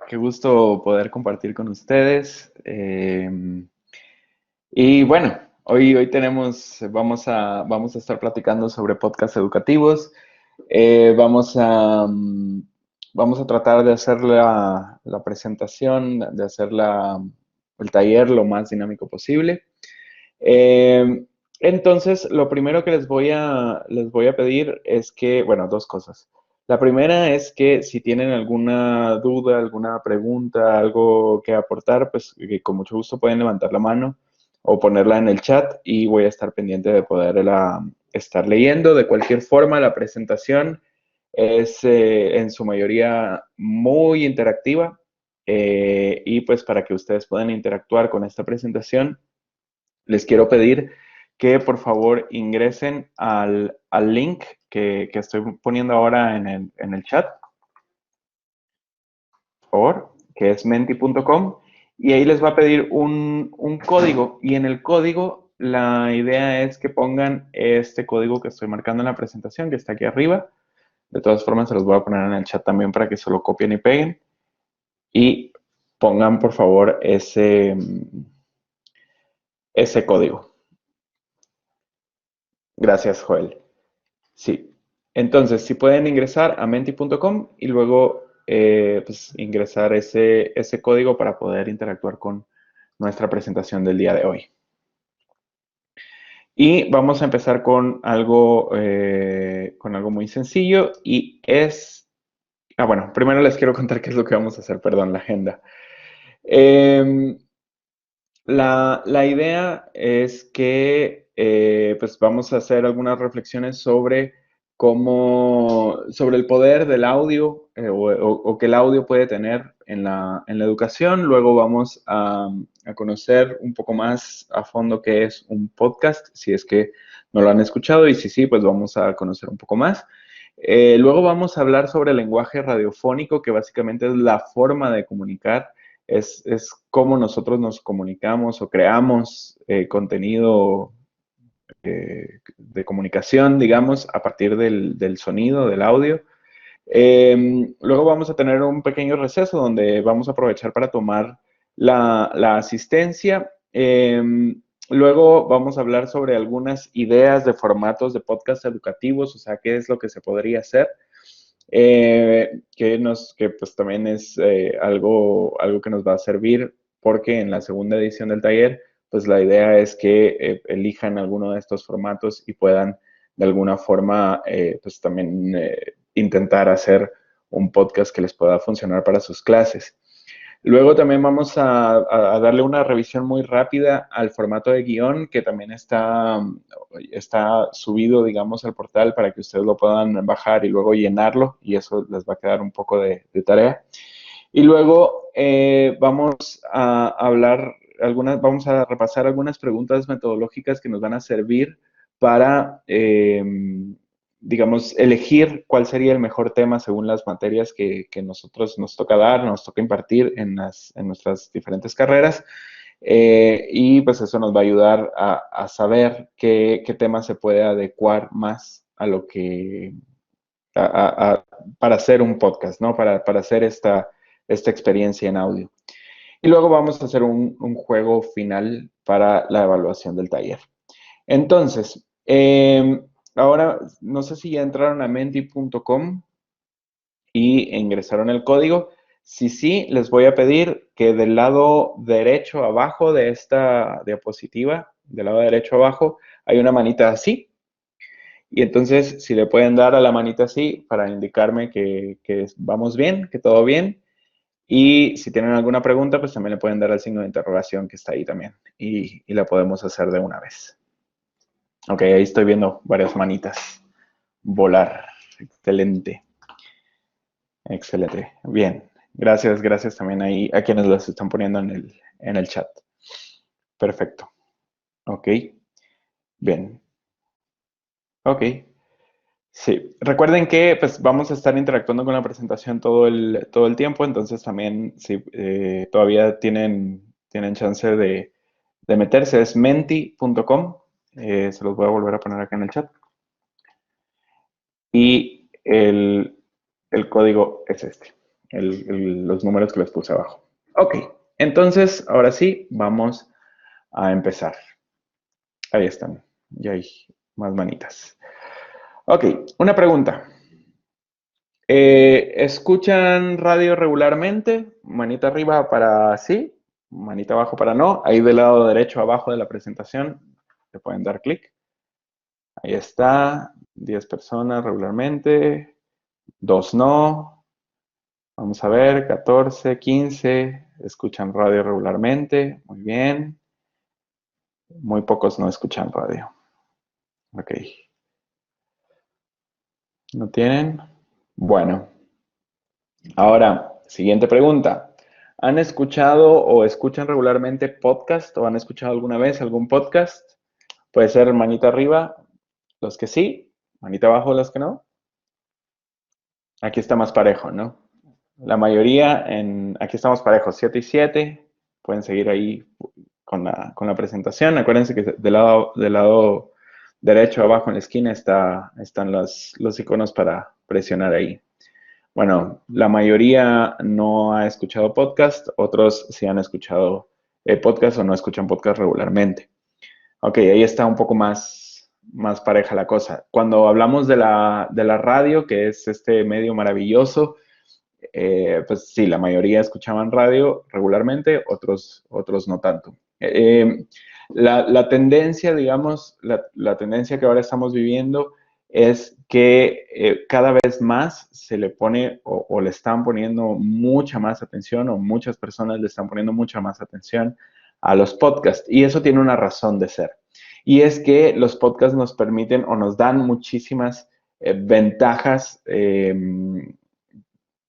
Qué gusto poder compartir con ustedes. Y bueno, hoy vamos a estar platicando sobre podcasts educativos. Eh, vamos a, mm, Vamos a tratar de hacer la presentación, de hacer el taller lo más dinámico posible. Eh, entonces, lo primero que les voy a pedir es que, bueno, dos cosas. La primera es que si tienen alguna duda, alguna pregunta, algo que aportar, pues que con mucho gusto pueden levantar la mano o ponerla en el chat y voy a estar pendiente de poderla estar leyendo. De cualquier forma, la presentación es en su mayoría muy interactiva y pues para que ustedes puedan interactuar con esta presentación les quiero pedir que por favor ingresen al link que estoy poniendo ahora en el chat, por favor, que es menti.com, y ahí les va a pedir un código, y en el código la idea es que pongan este código que estoy marcando en la presentación, que está aquí arriba. De todas formas, se los voy a poner en el chat también para que se lo copien y peguen, y pongan por favor ese código. Gracias, Joel. Sí. Entonces, si pueden ingresar a menti.com y luego pues, ingresar ese código para poder interactuar con nuestra presentación del día de hoy. Y vamos a empezar con algo muy sencillo y es... bueno, primero les quiero contar qué es lo que vamos a hacer, perdón, la agenda. Eh, la idea es que pues vamos a hacer algunas reflexiones sobre sobre el poder del audio o que el audio puede tener en en la educación. Luego vamos a conocer un poco más a fondo qué es un podcast, si es que no lo han escuchado y si sí, pues vamos a conocer un poco más. Luego vamos a hablar sobre el lenguaje radiofónico, que básicamente es la forma de comunicar es cómo nosotros nos comunicamos o creamos contenido de comunicación, digamos, a partir del sonido, del audio. Luego vamos a tener un pequeño receso donde vamos a aprovechar para tomar la asistencia. Luego vamos a hablar sobre algunas ideas de formatos de podcast educativos, o sea, qué es lo que se podría hacer que pues también es algo que nos va a servir porque en la segunda edición del taller, pues la idea es que elijan alguno de estos formatos y puedan de alguna forma pues también intentar hacer un podcast que les pueda funcionar para sus clases. Luego también vamos a darle una revisión muy rápida al formato de guión que también está subido, digamos, al portal para que ustedes lo puedan bajar y luego llenarlo y eso les va a quedar un poco de tarea. Y luego vamos a vamos a repasar algunas preguntas metodológicas que nos van a servir para, digamos, elegir cuál sería el mejor tema según las materias que nosotros nos toca dar, nos toca impartir en nuestras diferentes carreras. Y pues eso nos va a ayudar a saber qué tema se puede adecuar más a lo que, para hacer un podcast, ¿no? Para hacer esta experiencia en audio. Y luego vamos a hacer un juego final para la evaluación del taller. Entonces, ahora no sé si ya entraron a menti.com y ingresaron el código. Si sí, les voy a pedir que del lado derecho abajo de esta diapositiva, del lado derecho abajo, hay una manita así. Y entonces, si le pueden dar a la manita así para indicarme que vamos bien, que todo bien. Y si tienen alguna pregunta, pues también le pueden dar al signo de interrogación que está ahí también. Y la podemos hacer de una vez. Ok, ahí estoy viendo varias manitas volar. Excelente. Excelente. Bien. Gracias también ahí a quienes las están poniendo en el chat. Perfecto. Ok. Bien. Ok. Sí. Recuerden que pues vamos a estar interactuando con la presentación todo el tiempo, entonces también si todavía tienen chance de meterse, es menti.com. Se los voy a volver a poner acá en el chat. Y el código es este. los números que les puse abajo. Ok, entonces, ahora sí, vamos a empezar. Ahí están, ya hay más manitas. Ok, una pregunta. ¿Escuchan radio regularmente? Manita arriba para sí, manita abajo para no. Ahí del lado derecho abajo de la presentación le pueden dar clic. Ahí está, 10 personas regularmente, 2 no. Vamos a ver, 14, 15 escuchan radio regularmente. Muy bien. Muy pocos no escuchan radio. Ok. ¿No tienen? Bueno, ahora, siguiente pregunta. ¿Han escuchado o escuchan regularmente podcast o han escuchado alguna vez algún podcast? Puede ser manita arriba, los que sí, manita abajo, los que no. Aquí está más parejo, ¿no? La mayoría aquí estamos parejos, 7 y 7. Pueden seguir ahí con la presentación. Acuérdense que del lado derecho abajo en la esquina están los iconos para presionar ahí. Bueno, la mayoría no ha escuchado podcast, otros sí han escuchado podcast o no escuchan podcast regularmente. Ok, ahí está un poco más pareja la cosa. Cuando hablamos de la radio, que es este medio maravilloso, pues sí, la mayoría escuchaban radio regularmente, otros no tanto. La tendencia, digamos, la tendencia que ahora estamos viviendo es que cada vez más se le pone o le están poniendo mucha más atención o muchas personas le están poniendo mucha más atención a los podcasts. Y eso tiene una razón de ser. Y es que los podcasts nos permiten o nos dan muchísimas ventajas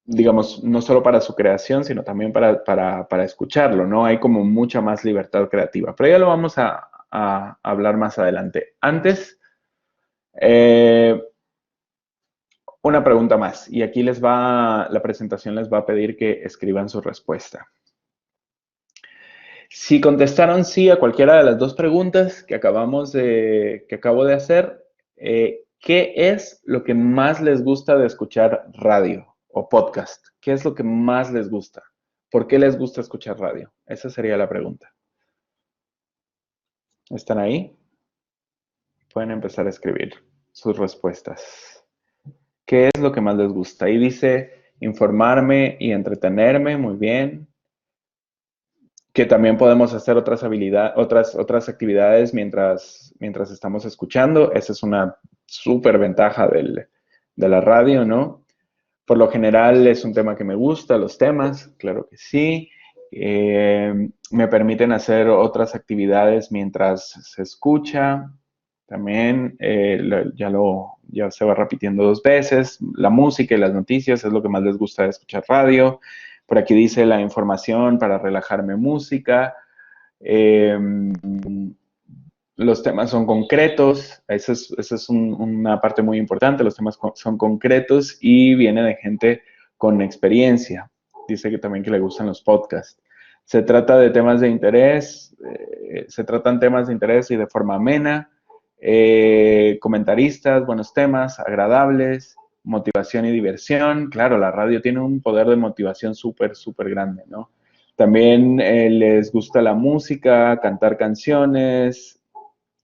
digamos, no solo para su creación, sino también para escucharlo, ¿no? Hay como mucha más libertad creativa. Pero ya lo vamos a hablar más adelante. Antes, eh, una pregunta más. Y aquí la presentación les va a pedir que escriban su respuesta. Si contestaron sí a cualquiera de las dos preguntas que acabo de hacer, ¿qué es lo que más les gusta de escuchar radio o podcast? ¿Qué es lo que más les gusta? ¿Por qué les gusta escuchar radio? Esa sería la pregunta. ¿Están ahí? Pueden empezar a escribir sus respuestas. ¿Qué es lo que más les gusta? Ahí dice informarme y entretenerme, muy bien. Que también podemos hacer otras actividades mientras estamos escuchando. Esa es una súper ventaja de la radio, ¿no? Por lo general es un tema que me gusta, los temas, claro que sí. Me permiten hacer otras actividades mientras se escucha. También ya se va repitiendo dos veces. La música y las noticias es lo que más les gusta de escuchar radio. Por aquí dice la información para relajarme música. Eh, los temas son concretos, esa es una parte muy importante, los temas son concretos y viene de gente con experiencia. Dice que también que le gustan los podcasts. Se trata de temas de interés, se tratan temas de interés y de forma amena, comentaristas, buenos temas, agradables, motivación y diversión. Claro, la radio tiene un poder de motivación súper, súper grande, ¿no? También les gusta la música, cantar canciones,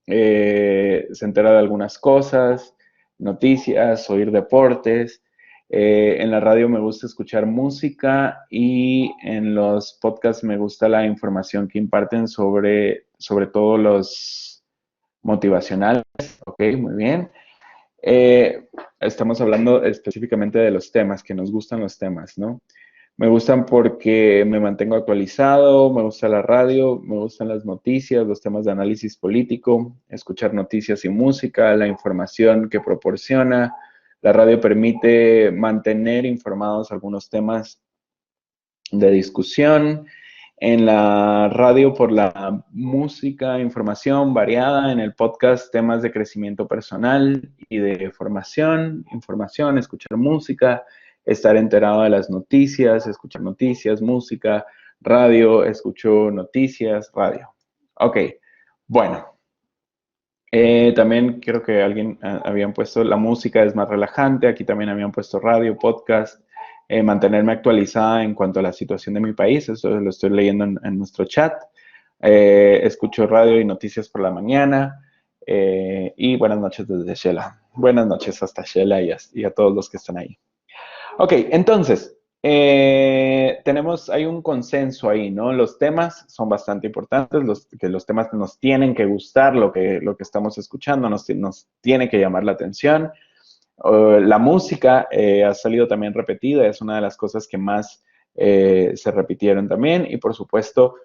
se entera de algunas cosas, noticias, oír deportes. En la radio me gusta escuchar música y en los podcasts me gusta la información que imparten sobre todo los motivacionales. Ok, muy bien. Estamos hablando específicamente de los temas, que nos gustan los temas, ¿no? Me gustan porque me mantengo actualizado, me gusta la radio, me gustan las noticias, los temas de análisis político, escuchar noticias y música, la información que proporciona. La radio permite mantener informados algunos temas de discusión. En la radio por la música, información variada, en el podcast temas de crecimiento personal y de formación, información, escuchar música, estar enterado de las noticias, escuchar noticias, música, radio, escucho noticias, radio. Ok, bueno. También creo que alguien habían puesto la música es más relajante, aquí también habían puesto radio, podcast, mantenerme actualizada en cuanto a la situación de mi país. Eso lo estoy leyendo en nuestro chat. Escucho radio y noticias por la mañana. Y buenas noches desde Shela. Buenas noches hasta Shela y a todos los que están ahí. Ok, entonces, hay un consenso ahí, ¿no? Los temas son bastante importantes, los temas nos tienen que gustar, lo que estamos escuchando nos tiene que llamar la atención. La música ha salido también repetida, es una de las cosas que más se repitieron también, y por supuesto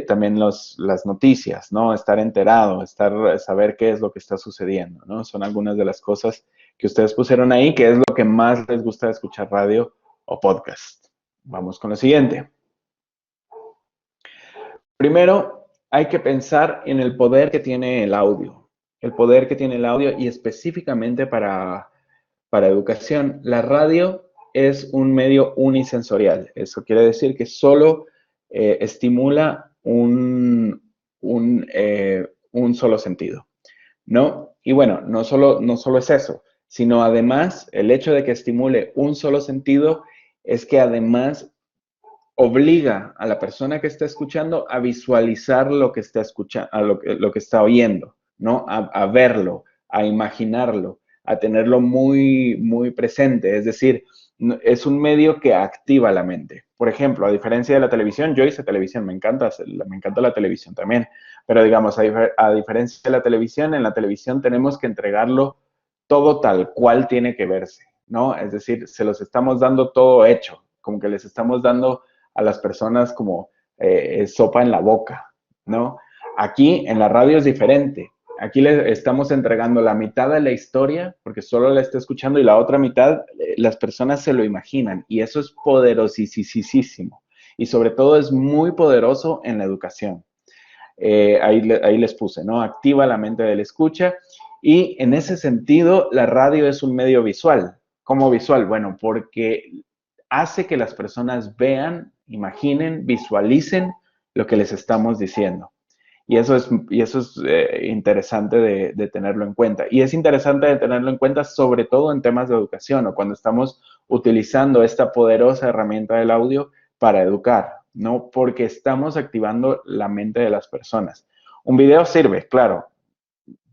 también las noticias, ¿no? Estar enterado, saber qué es lo que está sucediendo, ¿no? Son algunas de las cosas que ustedes pusieron ahí, que es lo que más les gusta de escuchar radio o podcast. Vamos con lo siguiente. Primero, hay que pensar en el poder que tiene el audio. El poder que tiene el audio y específicamente para educación. La radio es un medio unisensorial. Eso quiere decir que solo estimula un solo sentido, ¿no? Y bueno, no solo es eso, sino además el hecho de que estimule un solo sentido es que además obliga a la persona que está escuchando a visualizar lo que está escuchando, lo que está oyendo, ¿no? A verlo, a imaginarlo, a tenerlo muy, muy presente. Es decir, es un medio que activa la mente. Por ejemplo, a diferencia de la televisión, yo hice televisión, me encanta la televisión también, pero digamos, a diferencia de la televisión, en la televisión tenemos que entregarlo todo tal cual tiene que verse, ¿no? Es decir, se los estamos dando todo hecho, como que les estamos dando a las personas como sopa en la boca, ¿no? Aquí en la radio es diferente. Aquí le estamos entregando la mitad de la historia, porque solo la está escuchando, y la otra mitad las personas se lo imaginan, y eso es poderosísimo. Y sobre todo es muy poderoso en la educación. Ahí les puse, ¿no? Activa la mente del escucha, y en ese sentido la radio es un medio visual. ¿Cómo visual? Bueno, porque hace que las personas vean, imaginen, visualicen lo que les estamos diciendo. Y eso es interesante de tenerlo en cuenta. Y es interesante de tenerlo en cuenta sobre todo en temas de educación o cuando estamos utilizando esta poderosa herramienta del audio para educar, ¿no? Porque estamos activando la mente de las personas. Un video sirve, claro,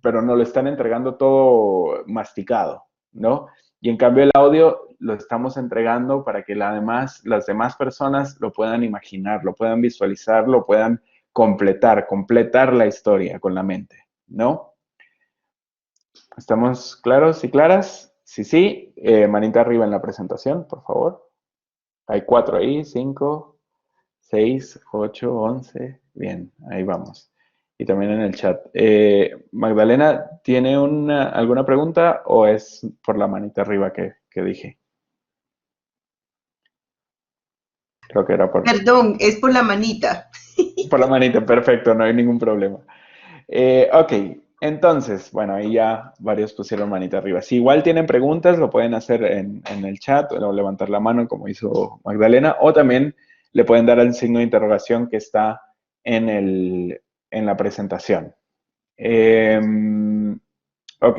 pero nos lo están entregando todo masticado, ¿no? Y en cambio el audio lo estamos entregando para que las demás personas lo puedan imaginar, lo puedan visualizar, lo puedan completar la historia con la mente, ¿no? ¿Estamos claros y claras? Sí, sí. Manita arriba en la presentación, por favor. Hay 4 ahí, 5, 6, 8, 11. Bien, ahí vamos. Y también en el chat. Magdalena, ¿tiene alguna pregunta o es por la manita arriba que dije? Creo que era Perdón, es por la manita. por la manita, perfecto, no hay ningún problema. Ok, entonces, bueno, ahí ya varios pusieron manita arriba. Si igual tienen preguntas, lo pueden hacer en el chat o levantar la mano como hizo Magdalena, o también le pueden dar el signo de interrogación que está en la presentación. Ok,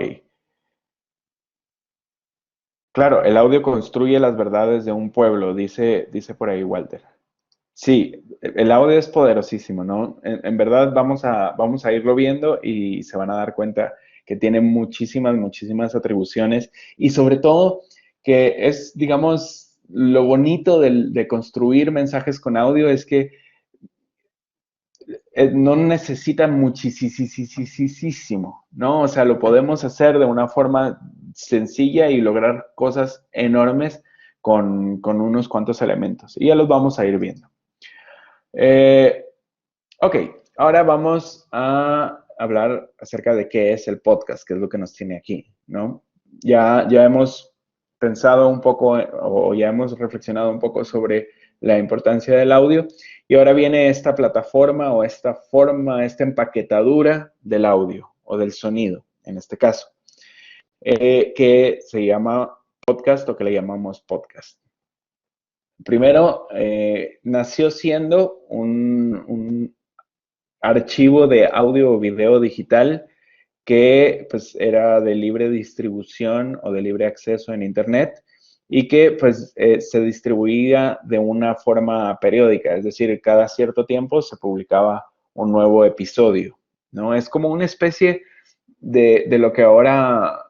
claro, el audio construye las verdades de un pueblo, dice por ahí Walter. Sí, el audio es poderosísimo, ¿no? En verdad vamos a irlo viendo y se van a dar cuenta que tiene muchísimas atribuciones y sobre todo que es, digamos, lo bonito de construir mensajes con audio es que no necesitan muchísimo, ¿no? O sea, lo podemos hacer de una forma sencilla y lograr cosas enormes con unos cuantos elementos. Y ya los vamos a ir viendo. Ok, ahora vamos a hablar acerca de qué es el podcast, que es lo que nos tiene aquí, ¿no? Ya hemos pensado un poco o ya hemos reflexionado un poco sobre la importancia del audio y ahora viene esta plataforma o esta forma, esta empaquetadura del audio o del sonido, en este caso, que se llama podcast o que le llamamos podcast. Primero, nació siendo un archivo de audio o video digital que pues era de libre distribución o de libre acceso en internet y que pues se distribuía de una forma periódica, es decir, cada cierto tiempo se publicaba un nuevo episodio, ¿no? Es como una especie de lo que ahora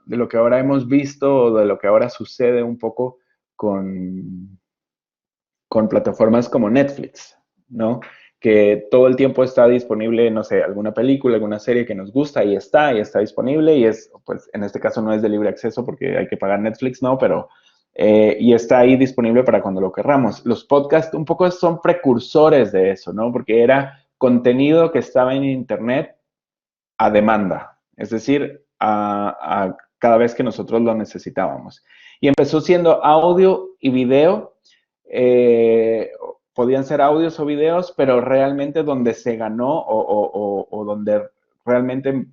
hemos visto o de lo que ahora sucede un poco con, con plataformas como Netflix, ¿no? Que todo el tiempo está disponible, no sé, alguna película, alguna serie que nos gusta y está disponible y es, pues en este caso no es de libre acceso porque hay que pagar Netflix, ¿no? Pero, y está ahí disponible para cuando lo querramos. Los podcasts un poco son precursores de eso, ¿no? Porque era contenido que estaba en Internet a demanda, es decir, a cada vez que nosotros lo necesitábamos. Y empezó siendo audio y video, eh, podían ser audios o videos, pero realmente donde se ganó o donde realmente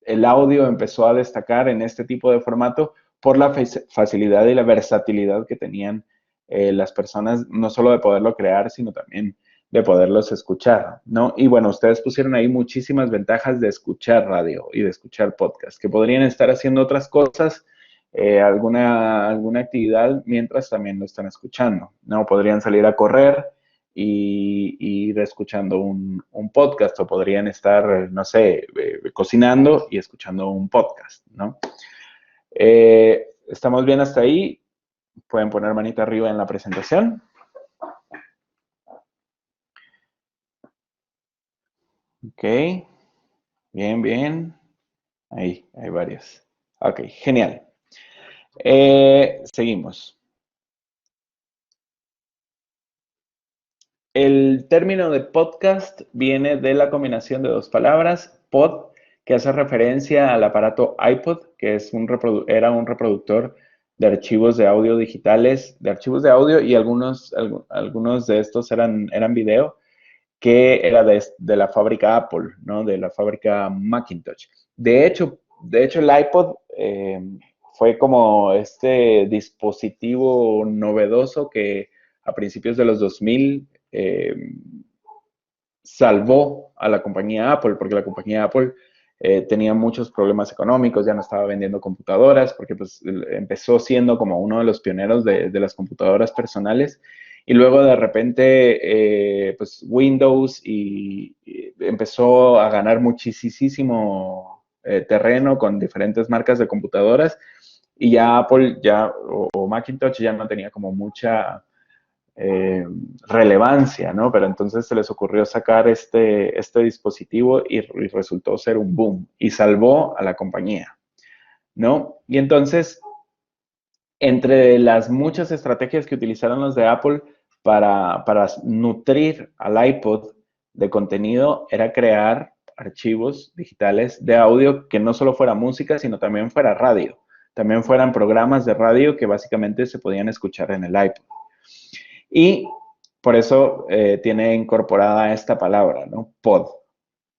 el audio empezó a destacar en este tipo de formato por la facilidad y la versatilidad que tenían las personas, no solo de poderlo crear, sino también de poderlos escuchar, ¿no? Y bueno, ustedes pusieron ahí muchísimas ventajas de escuchar radio y de escuchar podcast, que podrían estar haciendo otras cosas, alguna actividad mientras también lo están escuchando, ¿no? Podrían salir a correr y ir escuchando un podcast o podrían estar, no sé, cocinando y escuchando un podcast, ¿no? ¿Estamos bien hasta ahí? Pueden poner manita arriba en la presentación. Ok, bien, bien. Ahí, hay varios. Ok, genial. Seguimos. El término de podcast viene de la combinación de dos palabras, pod, que hace referencia al aparato iPod, que es era un reproductor de archivos de audio digitales, de archivos de audio y algunos de estos eran video, que era de la fábrica Apple, ¿no? De la fábrica Macintosh. De hecho el iPod fue como este dispositivo novedoso que a principios de los 2000 salvó a la compañía Apple, porque la compañía Apple tenía muchos problemas económicos, ya no estaba vendiendo computadoras, porque pues empezó siendo como uno de los pioneros de las computadoras personales, y luego de repente pues Windows y empezó a ganar muchísimo terreno con diferentes marcas de computadoras, y ya Apple o Macintosh ya no tenía como mucha relevancia, ¿no? Pero entonces se les ocurrió sacar este dispositivo y resultó ser un boom y salvó a la compañía, ¿no? Y entonces, entre las muchas estrategias que utilizaron los de Apple para nutrir al iPod de contenido era crear archivos digitales de audio que no solo fuera música, sino también fuera radio, también fueran programas de radio que básicamente se podían escuchar en el iPod. Y por eso tiene incorporada esta palabra, ¿no? Pod.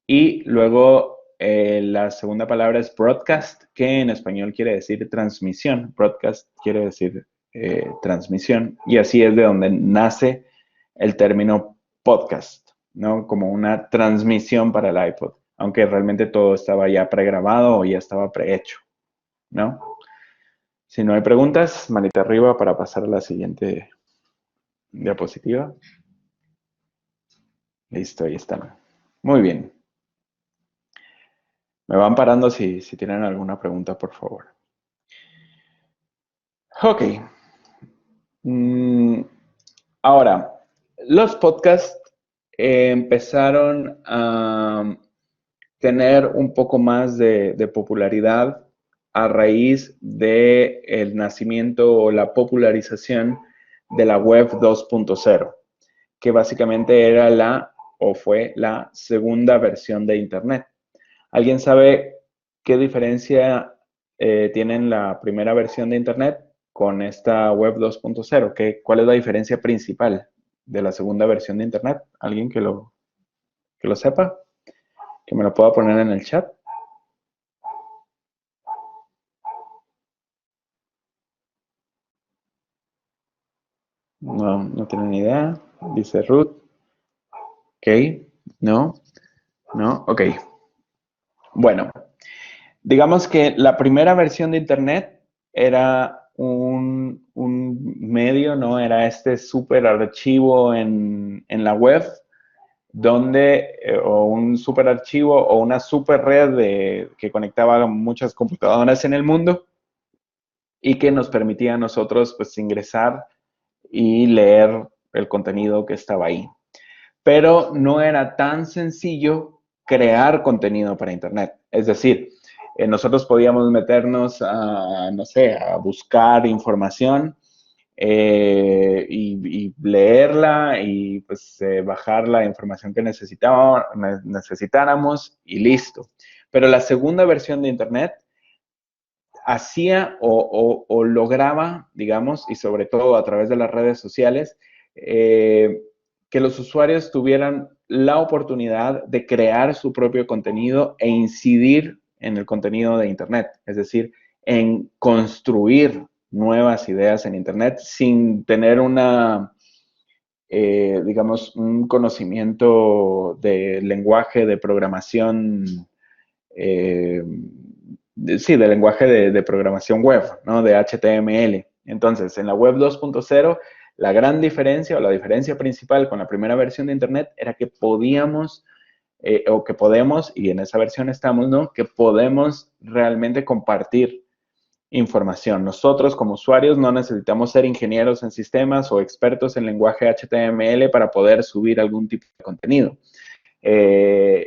Y luego la segunda palabra es broadcast, que en español quiere decir transmisión. Broadcast quiere decir transmisión. Y así es de donde nace el término podcast, ¿no? Como una transmisión para el iPod, aunque realmente todo estaba ya pregrabado o ya estaba prehecho, ¿no? Si no hay preguntas, manita arriba para pasar a la siguiente diapositiva. Listo, ahí están. Muy bien. Me van parando si tienen alguna pregunta, por favor. Ok. Ahora, los podcasts empezaron a tener un poco más de popularidad a raíz del nacimiento o la popularización de la web 2.0, que básicamente era o fue la segunda versión de Internet. ¿Alguien sabe qué diferencia tienen la primera versión de Internet con esta web 2.0? ¿Cuál es la diferencia principal de la segunda versión de Internet? ¿Alguien que lo sepa? Que me lo pueda poner en el chat. No, no tienen ni idea. Dice Ruth. Ok, no, no, ok. Bueno, digamos que la primera versión de Internet era un medio, ¿no? Era este súper archivo en la web, donde, o un super archivo o una super red que conectaba muchas computadoras en el mundo y que nos permitía a nosotros pues ingresar y leer el contenido que estaba ahí. Pero no era tan sencillo crear contenido para Internet. Es decir, nosotros podíamos meternos a, no sé, a buscar información y leerla y pues bajar la información que necesitáramos y listo. Pero la segunda versión de Internet hacía o lograba, digamos, y sobre todo a través de las redes sociales, que los usuarios tuvieran la oportunidad de crear su propio contenido e incidir en el contenido de Internet, es decir, en construir nuevas ideas en Internet sin tener digamos, un conocimiento de lenguaje de programación, sí, de lenguaje de programación web, ¿no? De HTML. Entonces, en la web 2.0, la gran diferencia o la diferencia principal con la primera versión de Internet era que podíamos, o que podemos, y en esa versión estamos, ¿no? Que podemos realmente compartir información. Nosotros como usuarios no necesitamos ser ingenieros en sistemas o expertos en lenguaje HTML para poder subir algún tipo de contenido.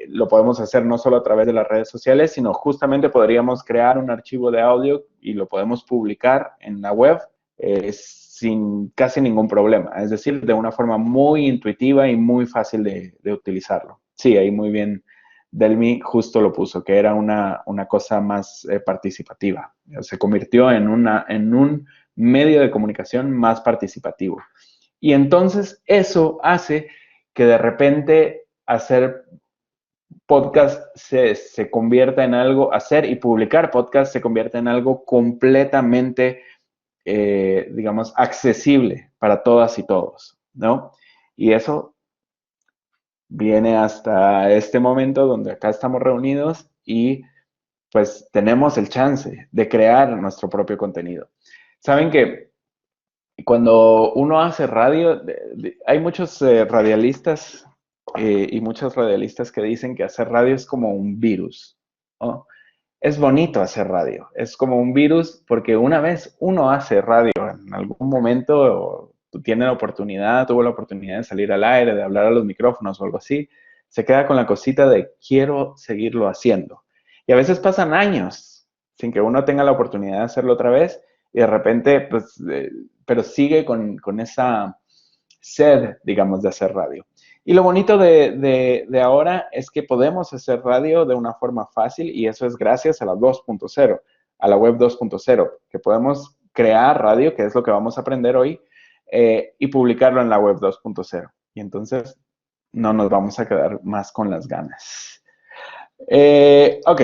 Lo podemos hacer no solo a través de las redes sociales, sino justamente podríamos crear un archivo de audio y lo podemos publicar en la web sin casi ningún problema. Es decir, de una forma muy intuitiva y muy fácil de utilizarlo. Sí, ahí muy bien Delmi justo lo puso, que era una cosa más participativa. Se convirtió en un medio de comunicación más participativo. Y entonces eso hace que de repente hacer podcast se convierta en algo, hacer y publicar podcast se convierta en algo completamente, digamos, accesible para todas y todos, ¿no? Y eso viene hasta este momento donde acá estamos reunidos y pues tenemos el chance de crear nuestro propio contenido. Saben que cuando uno hace radio, hay muchos radialistas y muchos radialistas que dicen que hacer radio es como un virus, ¿no? Es bonito hacer radio, es como un virus porque una vez uno hace radio, en algún momento tiene la oportunidad, tuvo la oportunidad de salir al aire, de hablar a los micrófonos o algo así, se queda con la cosita de quiero seguirlo haciendo. Y a veces pasan años sin que uno tenga la oportunidad de hacerlo otra vez y de repente, pues, pero sigue con esa sed, digamos, de hacer radio. Y lo bonito de ahora es que podemos hacer radio de una forma fácil y eso es gracias a la 2.0, a la web 2.0, que podemos crear radio, que es lo que vamos a aprender hoy, y publicarlo en la web 2.0. Y entonces no nos vamos a quedar más con las ganas. Ok.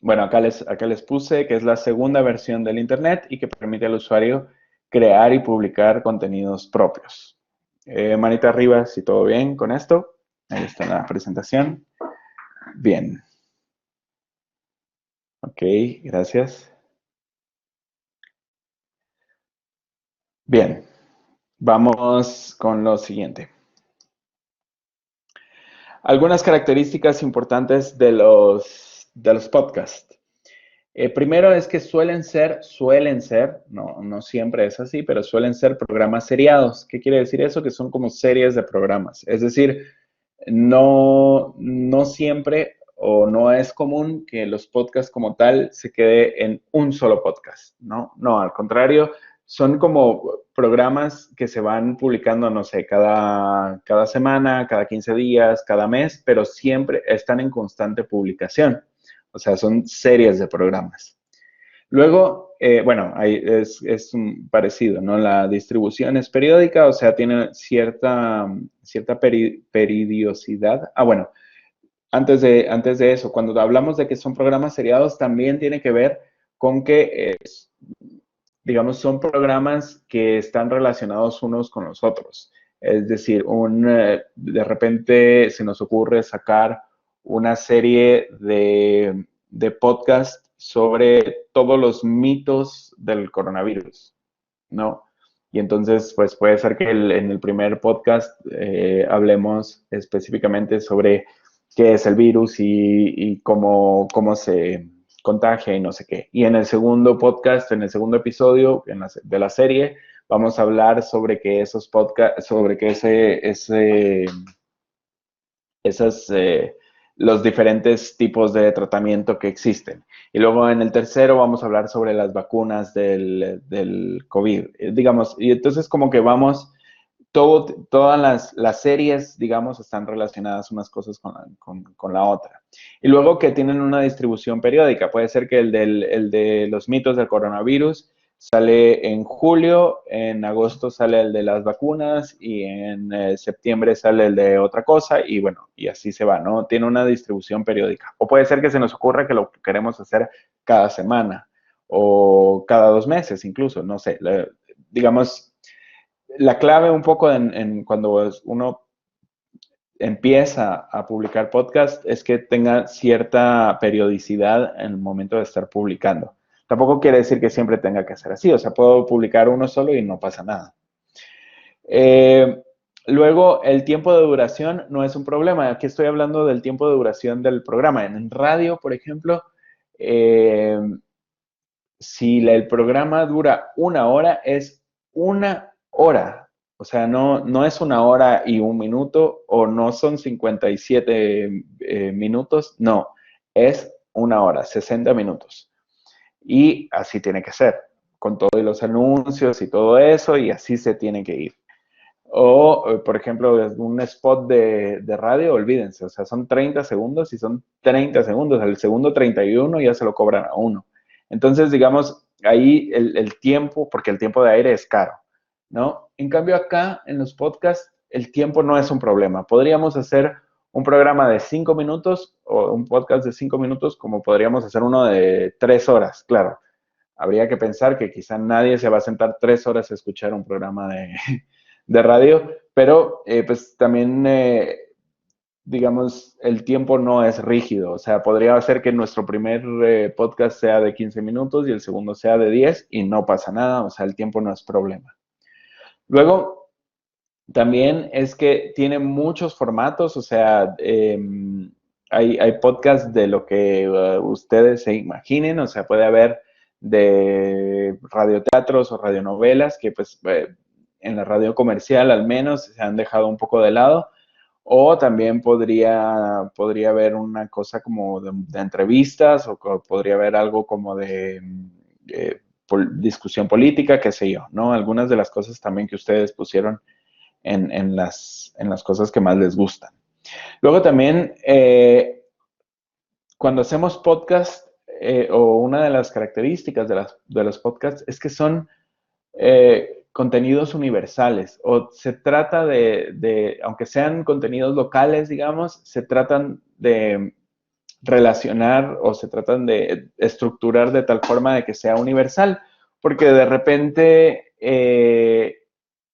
Bueno, acá les puse que es la segunda versión del Internet y que permite al usuario crear y publicar contenidos propios. Manita arriba si todo bien con esto. Ahí está la presentación. Bien. Ok, gracias. Bien, vamos con lo siguiente. Algunas características importantes de los podcasts. Primero es que suelen ser, no siempre es así, pero suelen ser programas seriados. ¿Qué quiere decir eso? Que son como series de programas. Es decir, no siempre o no es común que los podcasts como tal se quede en un solo podcast, ¿no? No, al contrario, son como programas que se van publicando, no sé, cada semana, cada 15 días, cada mes, pero siempre están en constante publicación. O sea, son series de programas. Luego, bueno, es un parecido, ¿no? La distribución es periódica, o sea, tiene cierta periodicidad. Ah, bueno, antes de eso, cuando hablamos de que son programas seriados, también tiene que ver con que, digamos, son programas que están relacionados unos con los otros. Es decir, de repente se nos ocurre sacar una serie de podcast sobre todos los mitos del coronavirus, ¿no? Y entonces, pues puede ser que en el primer podcast hablemos específicamente sobre qué es el virus y cómo se contagia y no sé qué. Y en el segundo podcast, en el segundo episodio de la serie, vamos a hablar sobre que esos podcasts, sobre que esas, los diferentes tipos de tratamiento que existen. Y luego en el tercero vamos a hablar sobre las vacunas del COVID. Digamos, y entonces como que vamos, todas las series, digamos, están relacionadas unas cosas con la otra. Y luego que tienen una distribución periódica. Puede ser que el de los mitos del coronavirus sale en julio, en agosto sale el de las vacunas y en septiembre sale el de otra cosa y bueno, y así se va, ¿no? Tiene una distribución periódica. O puede ser que se nos ocurra que lo queremos hacer cada semana o cada 2 meses incluso, no sé. Digamos, la clave un poco cuando uno empieza a publicar podcast es que tenga cierta periodicidad en el momento de estar publicando. Tampoco quiere decir que siempre tenga que ser así, o sea, puedo publicar uno solo y no pasa nada. Luego, el tiempo de duración no es un problema. Aquí estoy hablando del tiempo de duración del programa. En radio, por ejemplo, si el programa dura 1 hora, es 1 hora. O sea, no es 1 hora y 1 minuto o no son 57 minutos, no, es 1 hora, 60 minutos. Y así tiene que ser, con todos los anuncios y todo eso, y así se tiene que ir. O, por ejemplo, un spot de radio, olvídense, o sea, son 30 segundos y son 30 segundos. El segundo 31 ya se lo cobran a uno. Entonces, digamos, ahí el tiempo, porque el tiempo de aire es caro, ¿no? En cambio, acá en los podcasts, el tiempo no es un problema. Podríamos hacer un programa de 5 minutos o un podcast de 5 minutos, como podríamos hacer uno de 3 horas, claro. Habría que pensar que quizá nadie se va a sentar 3 horas a escuchar un programa de radio, pero pues también, digamos, el tiempo no es rígido, o sea, podría ser que nuestro primer podcast sea de 15 minutos y el segundo sea de 10 y no pasa nada, o sea, el tiempo no es problema. Luego, también es que tiene muchos formatos, o sea, hay podcasts de lo que ustedes se imaginen, o sea, puede haber de radioteatros o radionovelas que pues en la radio comercial al menos se han dejado un poco de lado, o también podría haber una cosa como de entrevistas o podría haber algo como de discusión política, qué sé yo, ¿no? Algunas de las cosas también que ustedes pusieron en las cosas que más les gustan. Luego también, cuando hacemos podcast, o una de las características de los podcasts es que son contenidos universales, o se trata aunque sean contenidos locales, digamos, se tratan de relacionar o se tratan de estructurar de tal forma de que sea universal, porque de repente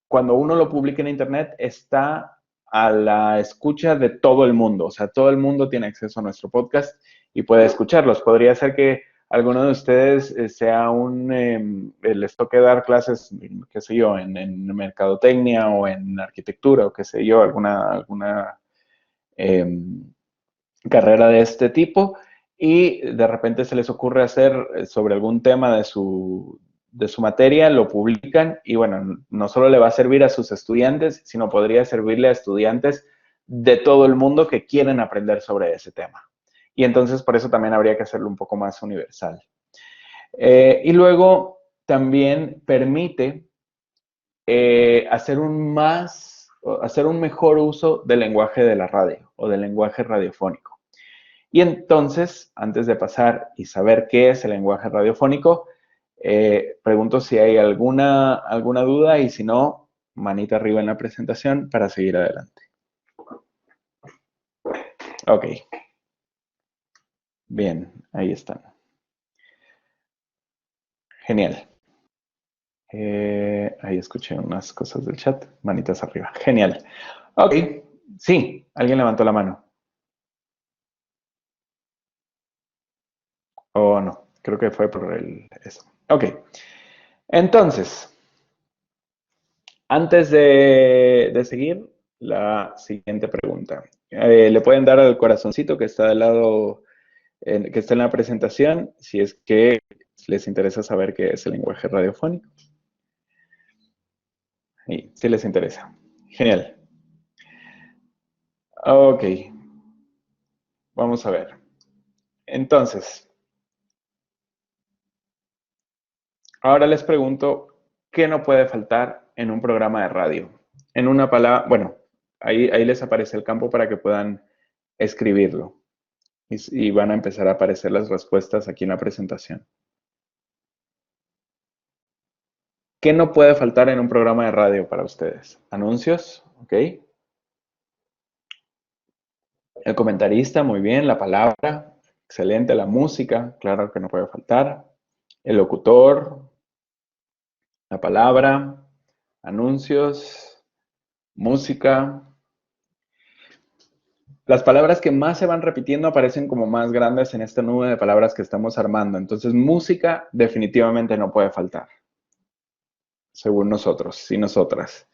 cuando uno lo publica en Internet, está a la escucha de todo el mundo. O sea, todo el mundo tiene acceso a nuestro podcast y puede escucharlos. Podría ser que alguno de ustedes les toque dar clases, qué sé yo, en mercadotecnia o en arquitectura o qué sé yo, alguna eh, carrera de este tipo y de repente se les ocurre hacer sobre algún tema de su materia, lo publican y bueno, no solo le va a servir a sus estudiantes, sino podría servirle a estudiantes de todo el mundo que quieren aprender sobre ese tema. Y entonces por eso también habría que hacerlo un poco más universal. Y luego también permite hacer un mejor uso del lenguaje de la radio o del lenguaje radiofónico. Y entonces, antes de pasar y saber qué es el lenguaje radiofónico, pregunto si hay alguna duda y si no, manita arriba en la presentación para seguir adelante. Ok. Bien, ahí están. Genial. Ahí escuché unas cosas del chat. Manitas arriba. Genial. Ok. Sí, alguien levantó la mano. Oh, no. Creo que fue por eso. Ok. Entonces, antes de seguir, la siguiente pregunta. Le pueden dar al corazoncito que está del lado, que está en la presentación, si es que les interesa saber qué es el lenguaje radiofónico. Sí, sí les interesa. Genial. Ok, vamos a ver. Entonces, ahora les pregunto, ¿qué no puede faltar en un programa de radio? En una palabra, bueno, ahí les aparece el campo para que puedan escribirlo. Y van a empezar a aparecer las respuestas aquí en la presentación. ¿Qué no puede faltar en un programa de radio para ustedes? Anuncios, ¿ok? El comentarista, muy bien. La palabra, excelente. La música, claro que no puede faltar. El locutor, la palabra, anuncios, música. Las palabras que más se van repitiendo aparecen como más grandes en esta nube de palabras que estamos armando. Entonces, música definitivamente no puede faltar, según nosotros y nosotras.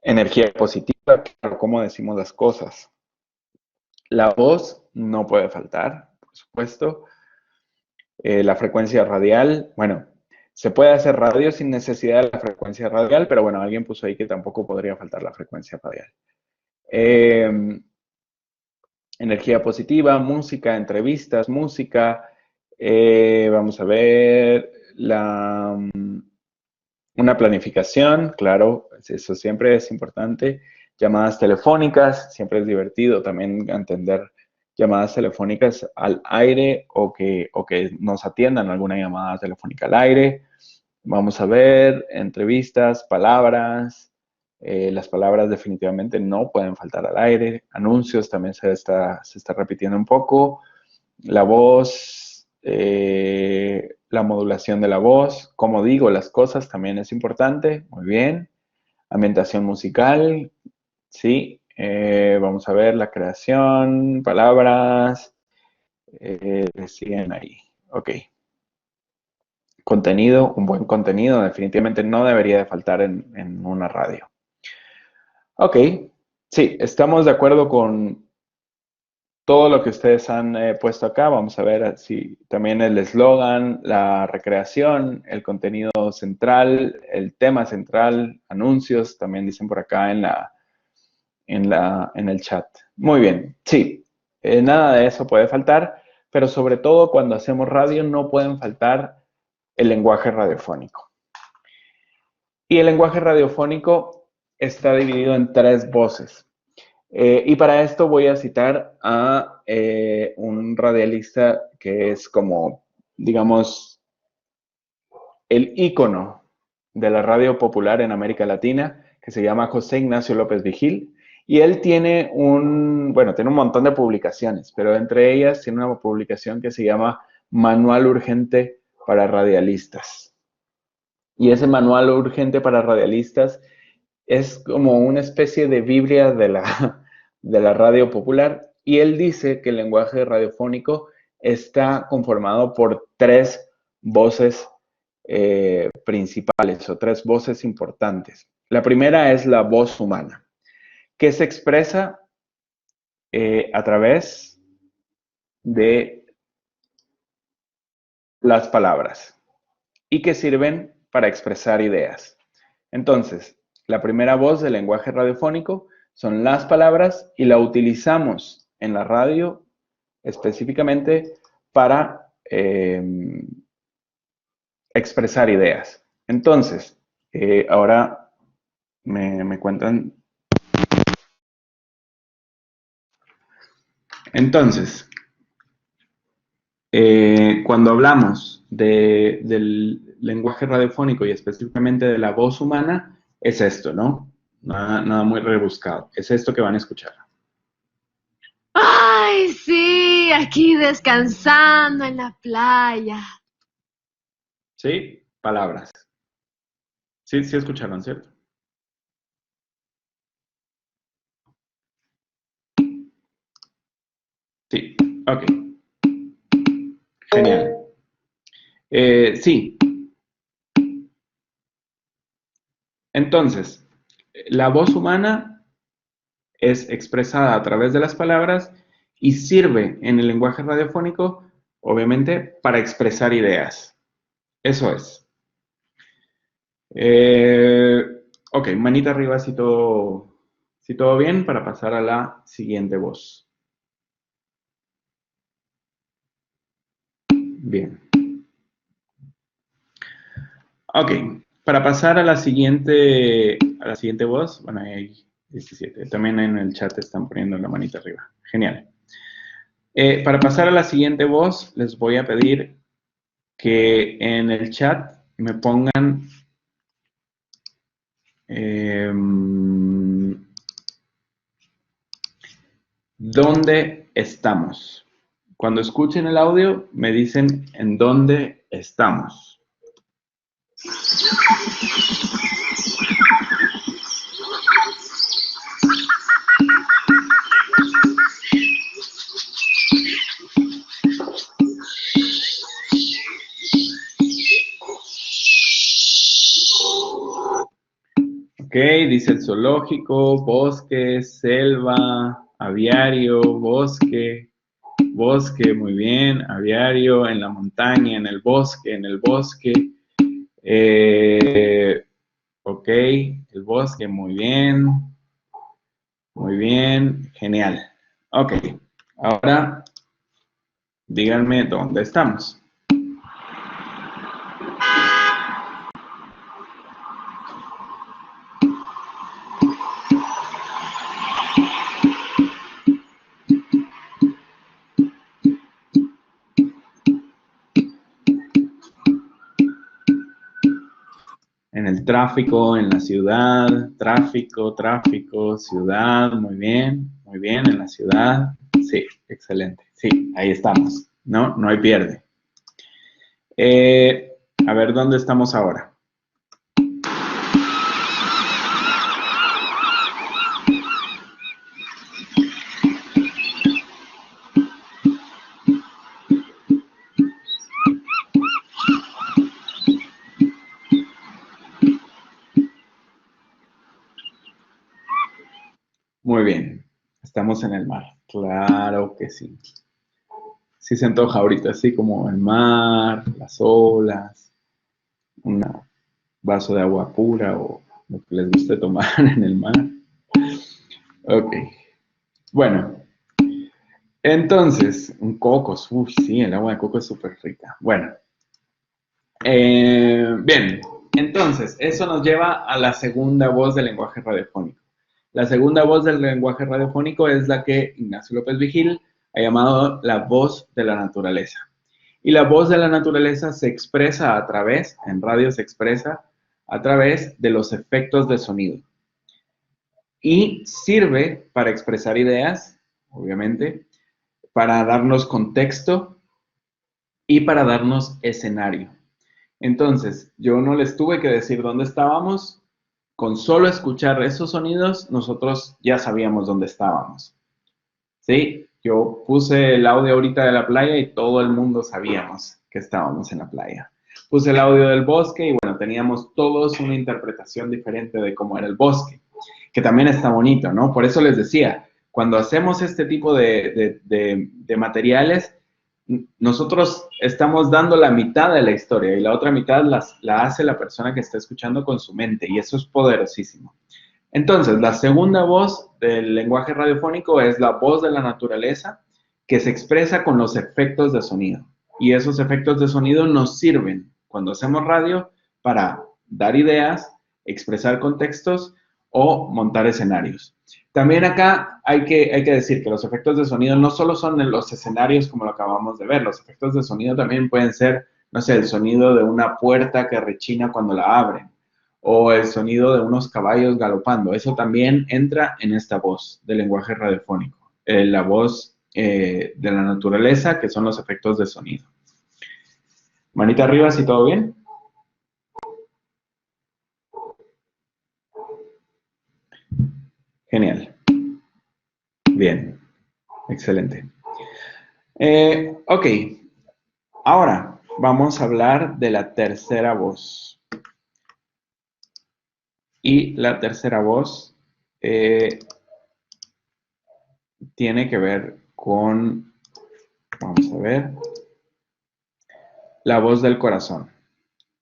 Energía positiva, claro, cómo decimos las cosas. La voz no puede faltar, por supuesto. La frecuencia radial, bueno, se puede hacer radio sin necesidad de la frecuencia radial, pero bueno, alguien puso ahí que tampoco podría faltar la frecuencia radial. Energía positiva, música, entrevistas, música. Vamos a ver una planificación, claro, eso siempre es importante. Llamadas telefónicas, siempre es divertido también entender llamadas telefónicas al aire o que nos atiendan alguna llamada telefónica al aire. Vamos a ver entrevistas, palabras. Las palabras definitivamente no pueden faltar al aire. Anuncios también se está repitiendo un poco. La voz, la modulación de la voz, como digo las cosas también es importante. Muy bien. Ambientación musical, sí. Vamos a ver la creación, palabras, siguen ahí. Ok. Contenido, un buen contenido definitivamente no debería de faltar en una radio. Ok, sí, estamos de acuerdo con todo lo que ustedes han puesto acá. Vamos a ver si también el eslogan, la recreación, el contenido central, el tema central, anuncios, también dicen por acá en el chat. Muy bien, sí, nada de eso puede faltar, pero sobre todo cuando hacemos radio no pueden faltar el lenguaje radiofónico. Y el lenguaje radiofónico está dividido en tres voces. Y para esto voy a citar a un radialista que es como, digamos, el ícono de la radio popular en América Latina, que se llama José Ignacio López Vigil. Y él tiene tiene un montón de publicaciones, pero entre ellas tiene una publicación que se llama Manual Urgente para Radialistas. Y ese manual urgente para radialistas es como una especie de Biblia de la radio popular. Y él dice que el lenguaje radiofónico está conformado por tres voces principales o tres voces importantes. La primera es la voz humana, que se expresa a través de las palabras y que sirven para expresar ideas. Entonces, la primera voz del lenguaje radiofónico son las palabras y la utilizamos en la radio específicamente para expresar ideas. Entonces, ahora me cuentan. Entonces, cuando hablamos del lenguaje radiofónico y específicamente de la voz humana, es esto, ¿no? Nada muy rebuscado. Es esto que van a escuchar. Ay, sí, aquí descansando en la playa. ¿Sí? Palabras. Sí, sí escucharon, ¿cierto? Sí, ok. Genial. Sí. Entonces, la voz humana es expresada a través de las palabras y sirve en el lenguaje radiofónico, obviamente, para expresar ideas. Eso es. Ok, manita arriba si todo bien para pasar a la siguiente voz. Bien. Ok, para pasar a la siguiente voz, bueno, hay 17. También en el chat están poniendo la manita arriba. Genial. Para pasar a la siguiente voz, les voy a pedir que en el chat me pongan dónde estamos. Cuando escuchen el audio, me dicen en dónde estamos. Ok, dice el zoológico, bosque, selva, aviario, bosque, muy bien, aviario, en la montaña, en el bosque, ok, el bosque, muy bien, genial. Ok, ahora díganme dónde estamos. En el tráfico, en la ciudad, tráfico, ciudad, muy bien, en la ciudad, sí, excelente, sí, ahí estamos, no hay pierde. A ver, ¿dónde estamos ahora? Muy bien, estamos en el mar, claro que sí. Sí se antoja ahorita, así como el mar, las olas, un vaso de agua pura o lo que les guste tomar en el mar. Ok, bueno, entonces, un coco, uy, sí, el agua de coco es súper rica. Bueno, bien, entonces, eso nos lleva a la segunda voz del lenguaje radiofónico. La segunda voz del lenguaje radiofónico es la que Ignacio López Vigil ha llamado la voz de la naturaleza. Y la voz de la naturaleza se expresa en radio se expresa a través de los efectos de sonido. Y sirve para expresar ideas, obviamente, para darnos contexto y para darnos escenario. Entonces, yo no les tuve que decir dónde estábamos. Con solo escuchar esos sonidos, nosotros ya sabíamos dónde estábamos. ¿Sí? Yo puse el audio ahorita de la playa y todo el mundo sabíamos que estábamos en la playa. Puse el audio del bosque y bueno, teníamos todos una interpretación diferente de cómo era el bosque, que también está bonito, ¿no? Por eso les decía, cuando hacemos este tipo de materiales, nosotros estamos dando la mitad de la historia y la otra mitad la hace la persona que está escuchando con su mente y eso es poderosísimo. Entonces, la segunda voz del lenguaje radiofónico es la voz de la naturaleza que se expresa con los efectos de sonido. Y esos efectos de sonido nos sirven cuando hacemos radio para dar ideas, expresar contextos o montar escenarios. También acá hay que decir que los efectos de sonido no solo son en los escenarios como lo acabamos de ver, los efectos de sonido también pueden ser, no sé, el sonido de una puerta que rechina cuando la abren o el sonido de unos caballos galopando. Eso también entra en esta voz del lenguaje radiofónico, la voz de la naturaleza, que son los efectos de sonido. Manita arriba, si todo bien. Genial. Bien. Excelente. Ok. Ahora, vamos a hablar de la tercera voz. Y la tercera voz tiene que ver con, vamos a ver, la voz del corazón.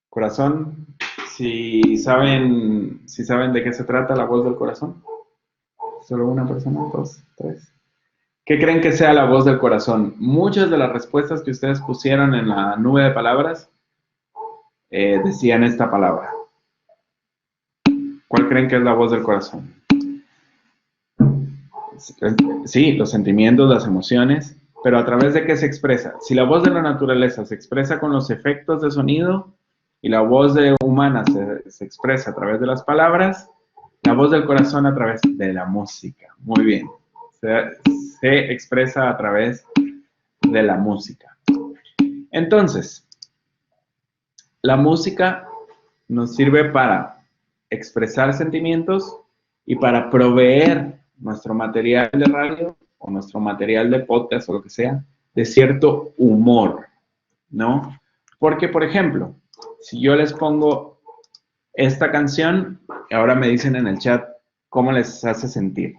Corazón, si saben de qué se trata la voz del corazón. ¿Solo una persona? ¿Dos? ¿Tres? ¿Qué creen que sea la voz del corazón? Muchas de las respuestas que ustedes pusieron en la nube de palabras decían esta palabra. ¿Cuál creen que es la voz del corazón? Sí, los sentimientos, las emociones, pero ¿a través de qué se expresa? Si la voz de la naturaleza se expresa con los efectos de sonido y la voz humana se expresa a través de las palabras, la voz del corazón a través de la música. Muy bien. Se expresa a través de la música. Entonces, la música nos sirve para expresar sentimientos y para proveer nuestro material de radio o nuestro material de podcast o lo que sea, de cierto humor, ¿no? Porque, por ejemplo, si yo les pongo esta canción, ahora me dicen en el chat cómo les hace sentir.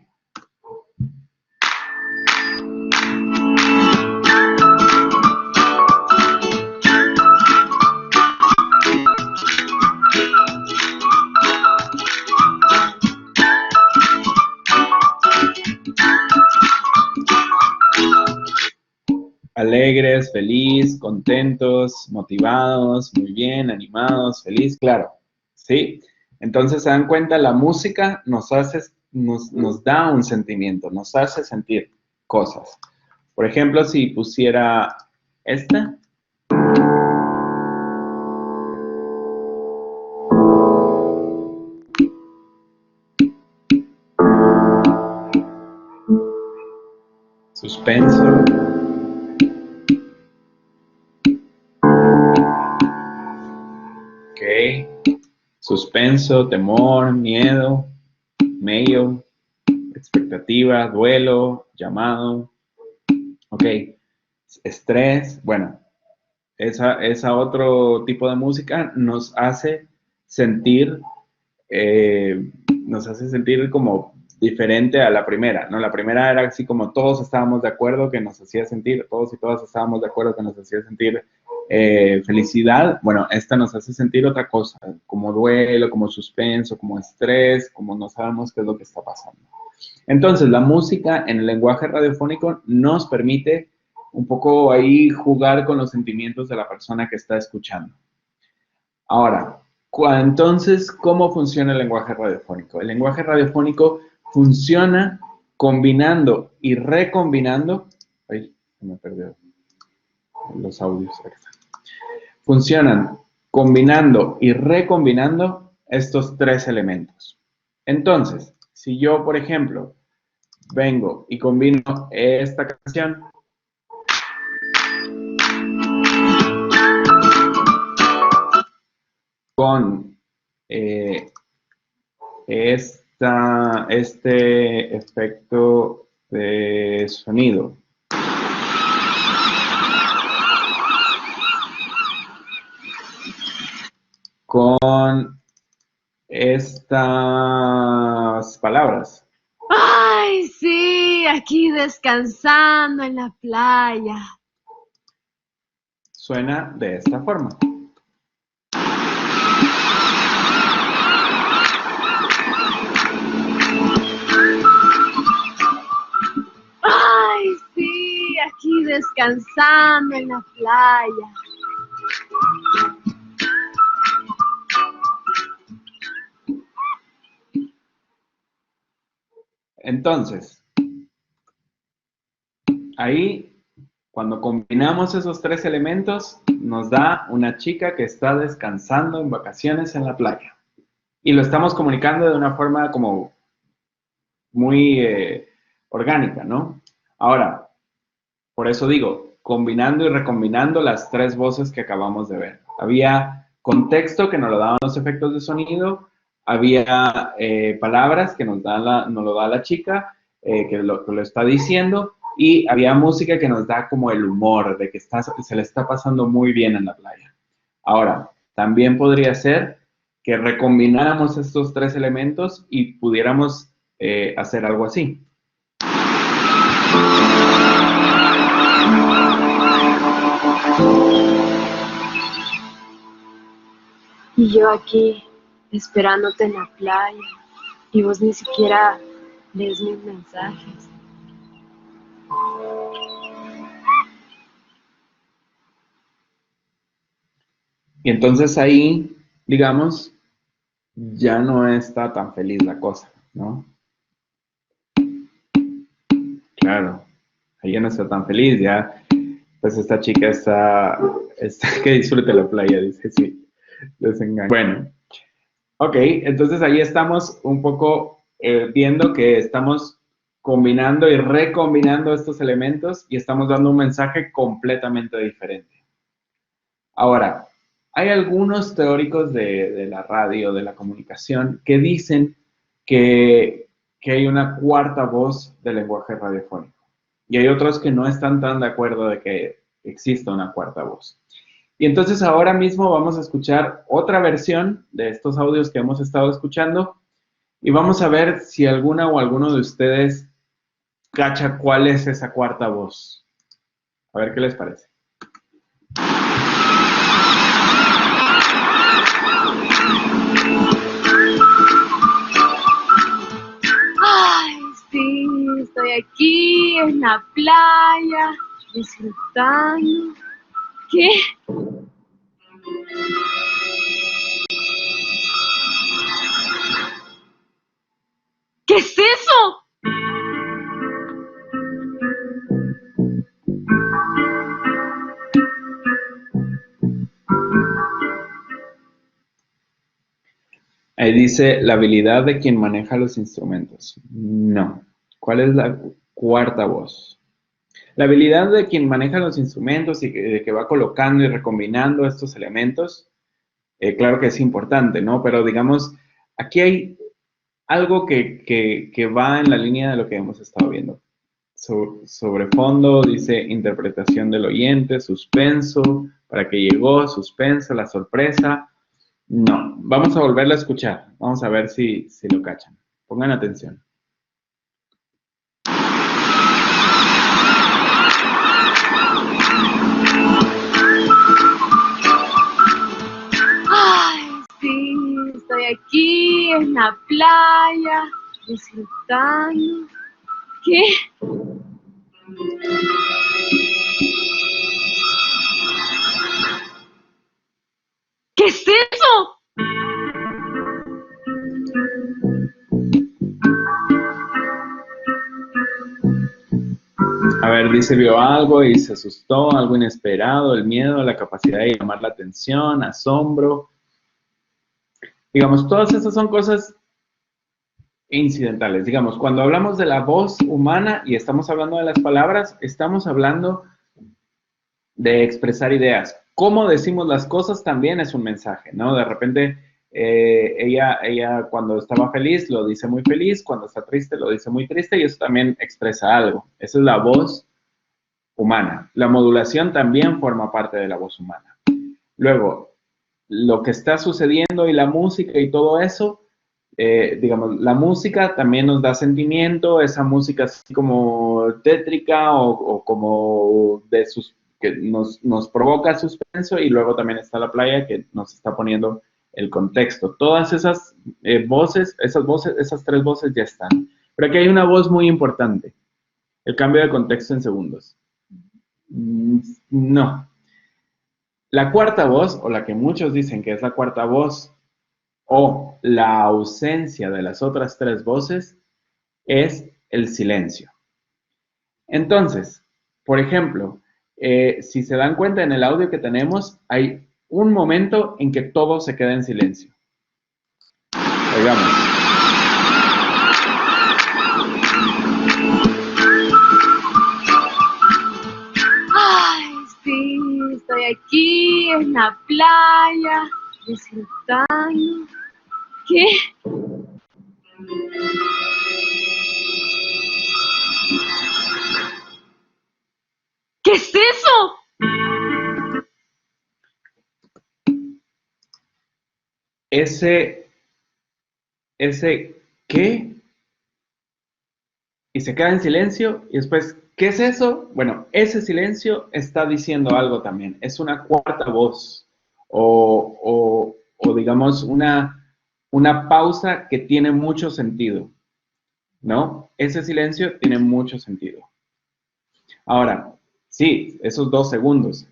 Alegres, feliz, contentos, motivados, muy bien, animados, feliz, claro, ¿sí? Entonces, ¿se dan cuenta? La música nos da un sentimiento, nos hace sentir cosas. Por ejemplo, si pusiera esta. Suspenso. Suspenso, temor, miedo, medio, expectativa, duelo, llamado, ok, estrés. Bueno, esa otro tipo de música nos hace sentir como diferente a la primera, ¿no? La primera era así como todos estábamos de acuerdo que nos hacía sentir, todos y todas estábamos de acuerdo que nos hacía sentir felicidad. Bueno, esta nos hace sentir otra cosa, como duelo, como suspenso, como estrés, como no sabemos qué es lo que está pasando. Entonces, la música en el lenguaje radiofónico nos permite un poco ahí jugar con los sentimientos de la persona que está escuchando. Ahora, entonces, ¿cómo funciona el lenguaje radiofónico? El lenguaje radiofónico funciona combinando y recombinando. Ay, se me perdió los audios. Funcionan combinando y recombinando estos tres elementos. Entonces, si yo, por ejemplo, vengo y combino esta canción con este efecto de sonido. Con estas palabras. Ay, sí, aquí descansando en la playa. Suena de esta forma. Ay, sí, aquí descansando en la playa. Entonces, ahí, cuando combinamos esos tres elementos, nos da una chica que está descansando en vacaciones en la playa. Y lo estamos comunicando de una forma como muy orgánica, ¿no? Ahora, por eso digo, combinando y recombinando las tres voces que acabamos de ver. Había contexto que nos lo daban los efectos de sonido, había palabras que nos lo da la chica, que lo está diciendo, y había música que nos da como el humor de que se le está pasando muy bien en la playa. Ahora, también podría ser que recombináramos estos tres elementos y pudiéramos hacer algo así. Y yo aquí, esperándote en la playa, y vos ni siquiera lees mis mensajes. Y entonces ahí, digamos, ya no está tan feliz la cosa, ¿no? Claro, ahí ya no está tan feliz, ya, pues esta chica está que disfrute la playa, dice, sí, desengaño. Bueno, ok, entonces ahí estamos un poco viendo que estamos combinando y recombinando estos elementos y estamos dando un mensaje completamente diferente. Ahora, hay algunos teóricos de la radio, de la comunicación, que dicen que hay una cuarta voz del lenguaje radiofónico. Y hay otros que no están tan de acuerdo de que exista una cuarta voz. Y entonces ahora mismo vamos a escuchar otra versión de estos audios que hemos estado escuchando y vamos a ver si alguna o alguno de ustedes cacha cuál es esa cuarta voz. A ver qué les parece. Ay, sí, estoy aquí en la playa, disfrutando. ¿Qué? ¿Qué es eso? Ahí dice la habilidad de quien maneja los instrumentos. No. ¿Cuál es la cuarta voz? La habilidad de quien maneja los instrumentos y de que va colocando y recombinando estos elementos, claro que es importante, ¿no? Pero digamos, aquí hay algo que va en la línea de lo que hemos estado viendo. Sobre fondo dice interpretación del oyente, suspenso, para qué llegó, suspenso, la sorpresa. No, vamos a volverla a escuchar. Vamos a ver si lo cachan. Pongan atención. Ay, sí, estoy aquí en la playa, disfrutando. ¿Qué? ¿Qué es eso? A ver, dice, vio algo y se asustó, algo inesperado, el miedo, la capacidad de llamar la atención, asombro. Digamos, todas esas son cosas incidentales. Digamos, cuando hablamos de la voz humana y estamos hablando de las palabras, estamos hablando de expresar ideas. Cómo decimos las cosas también es un mensaje, ¿no? De repente, ella cuando estaba feliz lo dice muy feliz, cuando está triste lo dice muy triste y eso también expresa algo. Esa es la voz humana. La modulación también forma parte de la voz humana. Luego, lo que está sucediendo y la música y todo eso, digamos, la música también nos da sentimiento, esa música así como tétrica o como de que nos provoca suspenso y luego también está la playa que nos está poniendo el contexto. Todas esas voces, esas tres voces ya están. Pero aquí hay una voz muy importante, el cambio de contexto en segundos. No. La cuarta voz, o la que muchos dicen que es la cuarta voz, o la ausencia de las otras tres voces, es el silencio. Entonces, por ejemplo, si se dan cuenta en el audio que tenemos, hay un momento en que todo se queda en silencio. Oigamos. Ay, sí, estoy aquí en la playa, disfrutando. ¿Qué? ¿Qué es eso? Ese, ¿qué? Y se queda en silencio y después, ¿qué es eso? Bueno, ese silencio está diciendo algo también. Es una cuarta voz o digamos una pausa que tiene mucho sentido, ¿no? Ese silencio tiene mucho sentido. Ahora, sí, esos 2 segundos.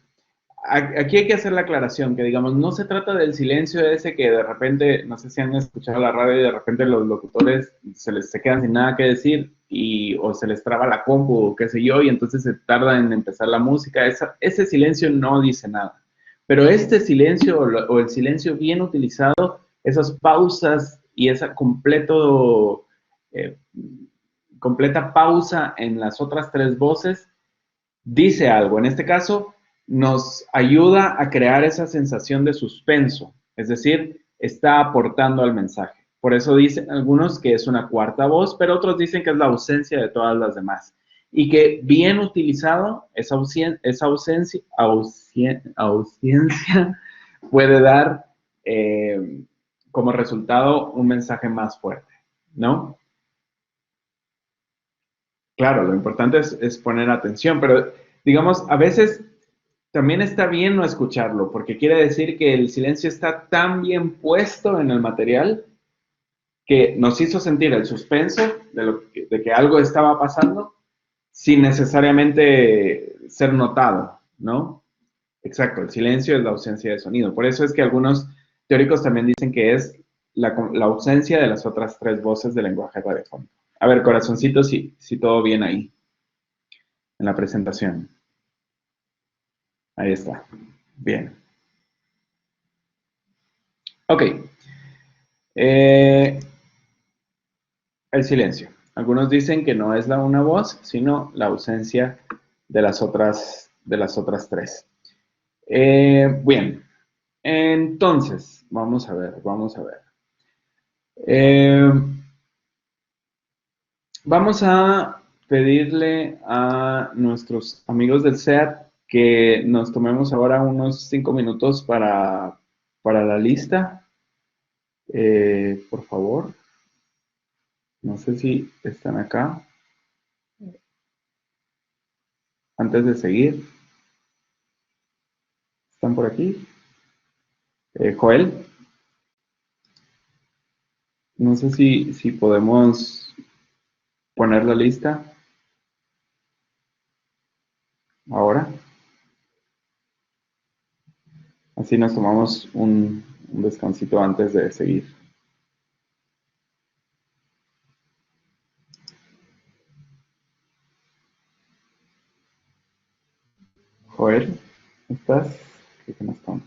Aquí hay que hacer la aclaración, que digamos, no se trata del silencio ese que de repente, no sé si han escuchado la radio y de repente los locutores se quedan sin nada que decir o se les traba la compu o qué sé yo, y entonces se tarda en empezar la música. Ese silencio no dice nada. Pero este silencio o el silencio bien utilizado, esas pausas y esa eh, completa pausa en las otras 3 voces, dice algo. En este caso, nos ayuda a crear esa sensación de suspenso, es decir, está aportando al mensaje. Por eso dicen algunos que es una cuarta voz, pero otros dicen que es la ausencia de todas las demás. Y que bien utilizado, esa ausencia puede dar como resultado un mensaje más fuerte, ¿no? Claro, lo importante es poner atención, pero digamos, a veces también está bien no escucharlo, porque quiere decir que el silencio está tan bien puesto en el material que nos hizo sentir el suspenso de que algo estaba pasando sin necesariamente ser notado, ¿no? Exacto, el silencio es la ausencia de sonido. Por eso es que algunos teóricos también dicen que es la ausencia de las otras 3 voces del lenguaje radiofónico. A ver, corazoncito, si todo bien ahí, en la presentación. Ahí está. Bien. Ok. El silencio. Algunos dicen que no es una voz, sino la ausencia de las otras 3. Bien. Entonces, vamos a ver. Vamos a pedirle a nuestros amigos del SEAT que nos tomemos ahora unos 5 minutos para la lista. Por favor. No sé si están acá. Antes de seguir, ¿están por aquí? Joel, no sé si podemos poner la lista ahora. Así nos tomamos un descansito antes de seguir. Joel, ¿estás? Creo que no estamos.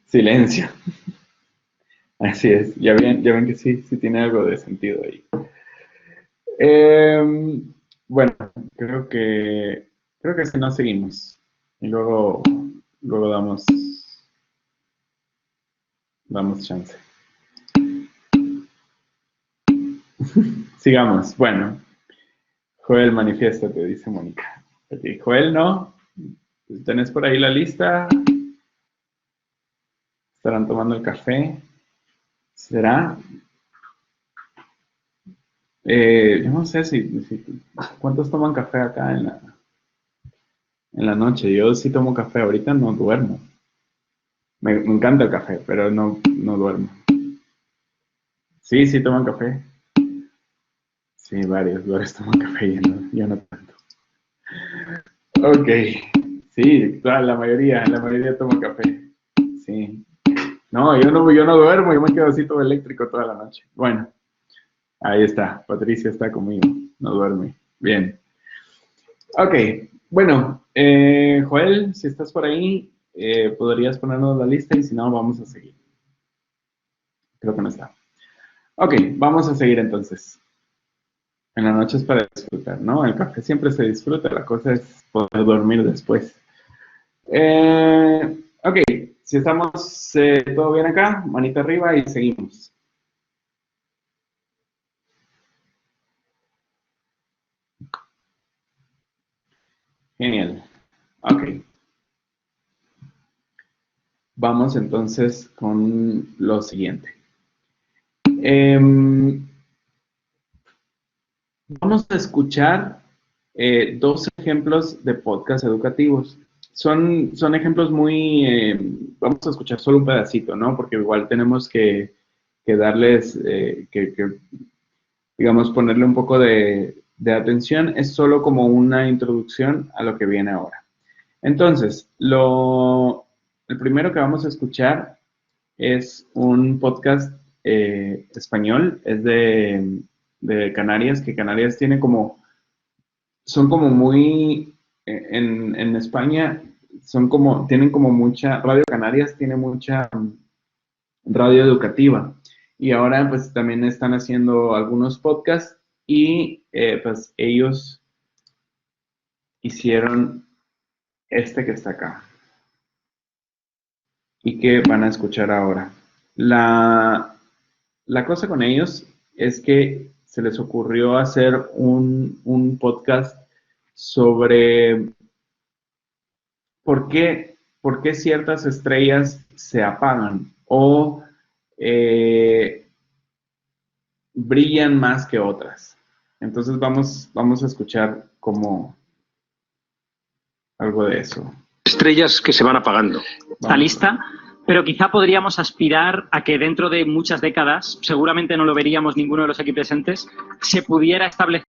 Silencio. Así es, ya ven que sí tiene algo de sentido ahí. Bueno, creo que si no seguimos. Y luego damos chance. Sigamos. Bueno, Joel, manifiéstate, dice Mónica. Joel, ¿no? ¿Tenés por ahí la lista? ¿Estarán tomando el café? ¿Será? Yo no sé ¿cuántos toman café acá en la noche? Yo sí tomo café, ahorita no duermo. Me encanta el café, pero no duermo. Sí toman café. Sí, varios toman café, yo no tanto. Ok, sí, claro, la mayoría toma café. Sí. No, yo no duermo, yo me quedo así todo eléctrico toda la noche. Bueno, ahí está, Patricia está conmigo, no duerme. Bien. Ok, bueno, Joel, si estás por ahí, podrías ponernos la lista y si no, vamos a seguir. Creo que no está. Ok, vamos a seguir entonces. En la noche es para disfrutar, ¿no? El café siempre se disfruta, la cosa es poder dormir después. Ok, si estamos todo bien acá, manita arriba y seguimos. Genial. Ok. Vamos entonces con lo siguiente. Vamos a escuchar dos ejemplos de podcast educativos. Son ejemplos vamos a escuchar solo un pedacito, ¿no? Porque igual tenemos que darles, digamos, ponerle un poco de atención. Es solo como una introducción a lo que viene ahora. Entonces, el primero que vamos a escuchar es un podcast español, es de Canarias, que Canarias tiene son como muy, en España, tienen como mucha, Radio Canarias tiene mucha radio educativa, y ahora pues también están haciendo algunos podcasts, y pues ellos hicieron este que está acá, y que van a escuchar ahora. La cosa con ellos es que se les ocurrió hacer un podcast sobre por qué ciertas estrellas se apagan o brillan más que otras. Entonces vamos a escuchar como algo de eso. Estrellas que se van apagando. Está lista, pero quizá podríamos aspirar a que dentro de muchas décadas, seguramente no lo veríamos ninguno de los aquí presentes, se pudiera establecer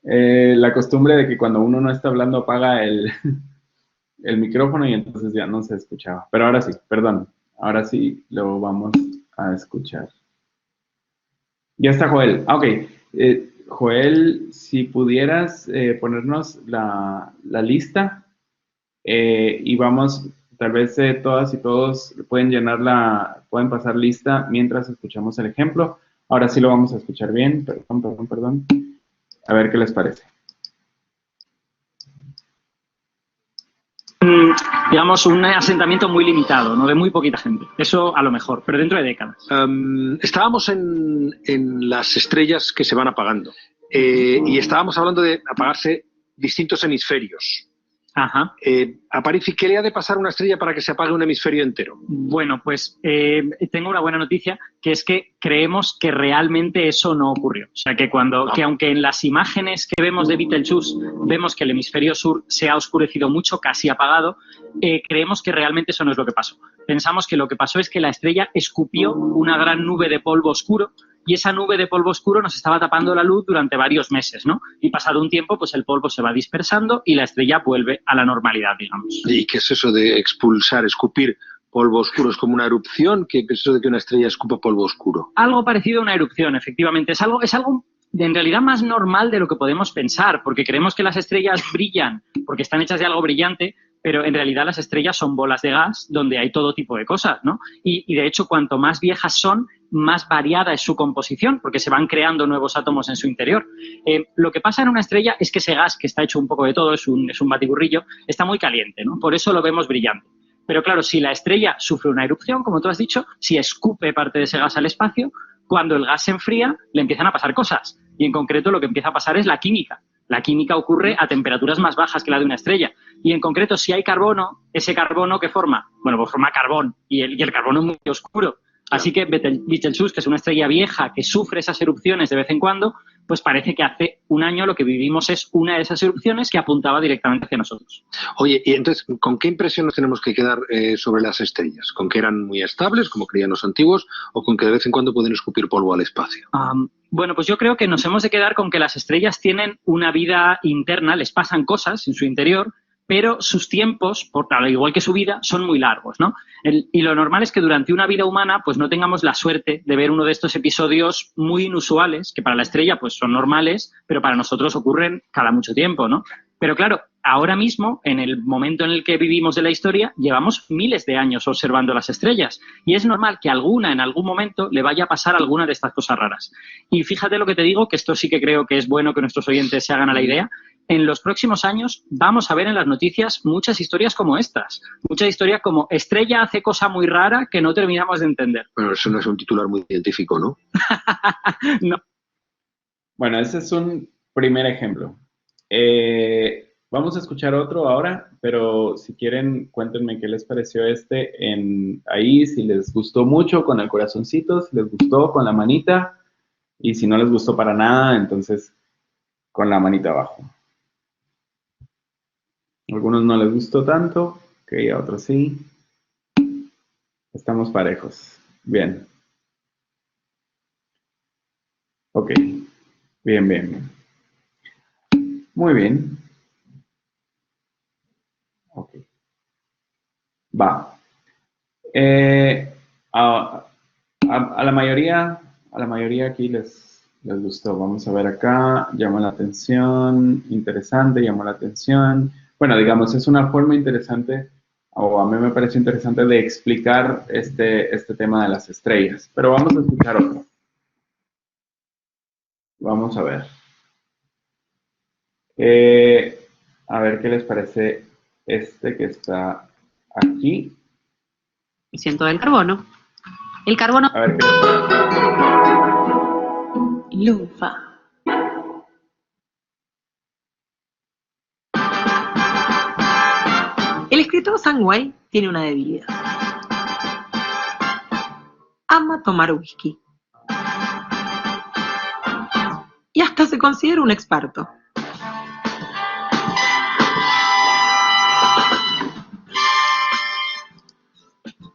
La costumbre de que cuando uno no está hablando apaga el micrófono y entonces ya no se escuchaba. Pero ahora sí, perdón. Ahora sí lo vamos a escuchar. Ya está Joel. Ok. Joel, si pudieras ponernos la lista y vamos, tal vez todas y todos pueden pasar lista mientras escuchamos el ejemplo. Ahora sí lo vamos a escuchar bien. Perdón. A ver qué les parece. digamos, un asentamiento muy limitado, ¿no? De muy poquita gente. Eso a lo mejor, pero dentro de décadas. Estábamos en las estrellas que se van apagando y estábamos hablando de apagarse distintos hemisferios. Ajá. Aparici, ¿qué le ha de pasar a una estrella para que se apague un hemisferio entero? Bueno, pues tengo una buena noticia, que es que creemos que realmente eso no ocurrió. O sea, que que aunque en las imágenes que vemos de Betelgeuse vemos que el hemisferio sur se ha oscurecido mucho, casi apagado, creemos que realmente eso no es lo que pasó. Pensamos que lo que pasó es que la estrella escupió una gran nube de polvo oscuro, y esa nube de polvo oscuro nos estaba tapando la luz durante varios meses, ¿no? Y pasado un tiempo, pues el polvo se va dispersando y la estrella vuelve a la normalidad, digamos. ¿Y qué es eso de expulsar, escupir polvo oscuro? ¿Es como una erupción? ¿Qué es eso de que una estrella escupa polvo oscuro? Algo parecido a una erupción, efectivamente. Es algo en realidad más normal de lo que podemos pensar, porque creemos que las estrellas brillan porque están hechas de algo brillante, pero en realidad las estrellas son bolas de gas donde hay todo tipo de cosas, ¿no? Y de hecho, cuanto más viejas son, más variada es su composición, porque se van creando nuevos átomos en su interior. Lo que pasa en una estrella es que ese gas, que está hecho un poco de todo, es un batiburrillo, está muy caliente, ¿no? Por eso lo vemos brillante. Pero claro, si la estrella sufre una erupción, como tú has dicho, si escupe parte de ese gas al espacio, cuando el gas se enfría, le empiezan a pasar cosas. Y en concreto lo que empieza a pasar es la química. La química ocurre a temperaturas más bajas que la de una estrella. Y en concreto, si hay carbono, ¿ese carbono qué forma? Bueno, pues forma carbón. Y el carbono es muy oscuro. Así que Betelgeuse, que es una estrella vieja que sufre esas erupciones de vez en cuando, pues parece que hace un año lo que vivimos es una de esas erupciones que apuntaba directamente hacia nosotros. Oye, y entonces, ¿con qué impresión nos tenemos que quedar sobre las estrellas? ¿Con que eran muy estables, como creían los antiguos, o con que de vez en cuando pueden escupir polvo al espacio? Bueno, pues yo creo que nos hemos de quedar con que las estrellas tienen una vida interna, les pasan cosas en su interior, pero sus tiempos, al igual que su vida, son muy largos, ¿no? Y lo normal es que durante una vida humana pues no tengamos la suerte de ver uno de estos episodios muy inusuales, que para la estrella pues son normales, pero para nosotros ocurren cada mucho tiempo, ¿no? Pero claro, ahora mismo, en el momento en el que vivimos de la historia, llevamos miles de años observando las estrellas y es normal que alguna, en algún momento, le vaya a pasar alguna de estas cosas raras. Y fíjate lo que te digo, que esto sí que creo que es bueno que nuestros oyentes se hagan a la idea. En los próximos años vamos a ver en las noticias muchas historias como estas. Muchas historias como estrella hace cosa muy rara que no terminamos de entender. Bueno, eso no es un titular muy científico, ¿no? No. Bueno, ese es un primer ejemplo. Vamos a escuchar otro ahora, pero si quieren, cuéntenme qué les pareció ahí, si les gustó mucho con el corazoncito, si les gustó con la manita, y si no les gustó para nada, entonces con la manita abajo. A algunos no les gustó tanto, ok, a otros sí. Estamos parejos. Bien. Ok. Bien, bien, bien. Muy bien. Ok. Va. A la mayoría aquí les gustó. Vamos a ver acá. Llama la atención. Interesante, llamó la atención. Bueno, digamos, es una forma interesante, o a mí me parece interesante de explicar este tema de las estrellas. Pero vamos a escuchar otro. Vamos a ver. A ver qué les parece que está aquí. Ciento del carbono. El carbono. A ver qué les parece. Lunfa. El escritor Sam Wade tiene una debilidad. Ama tomar whisky. Y hasta se considera un experto.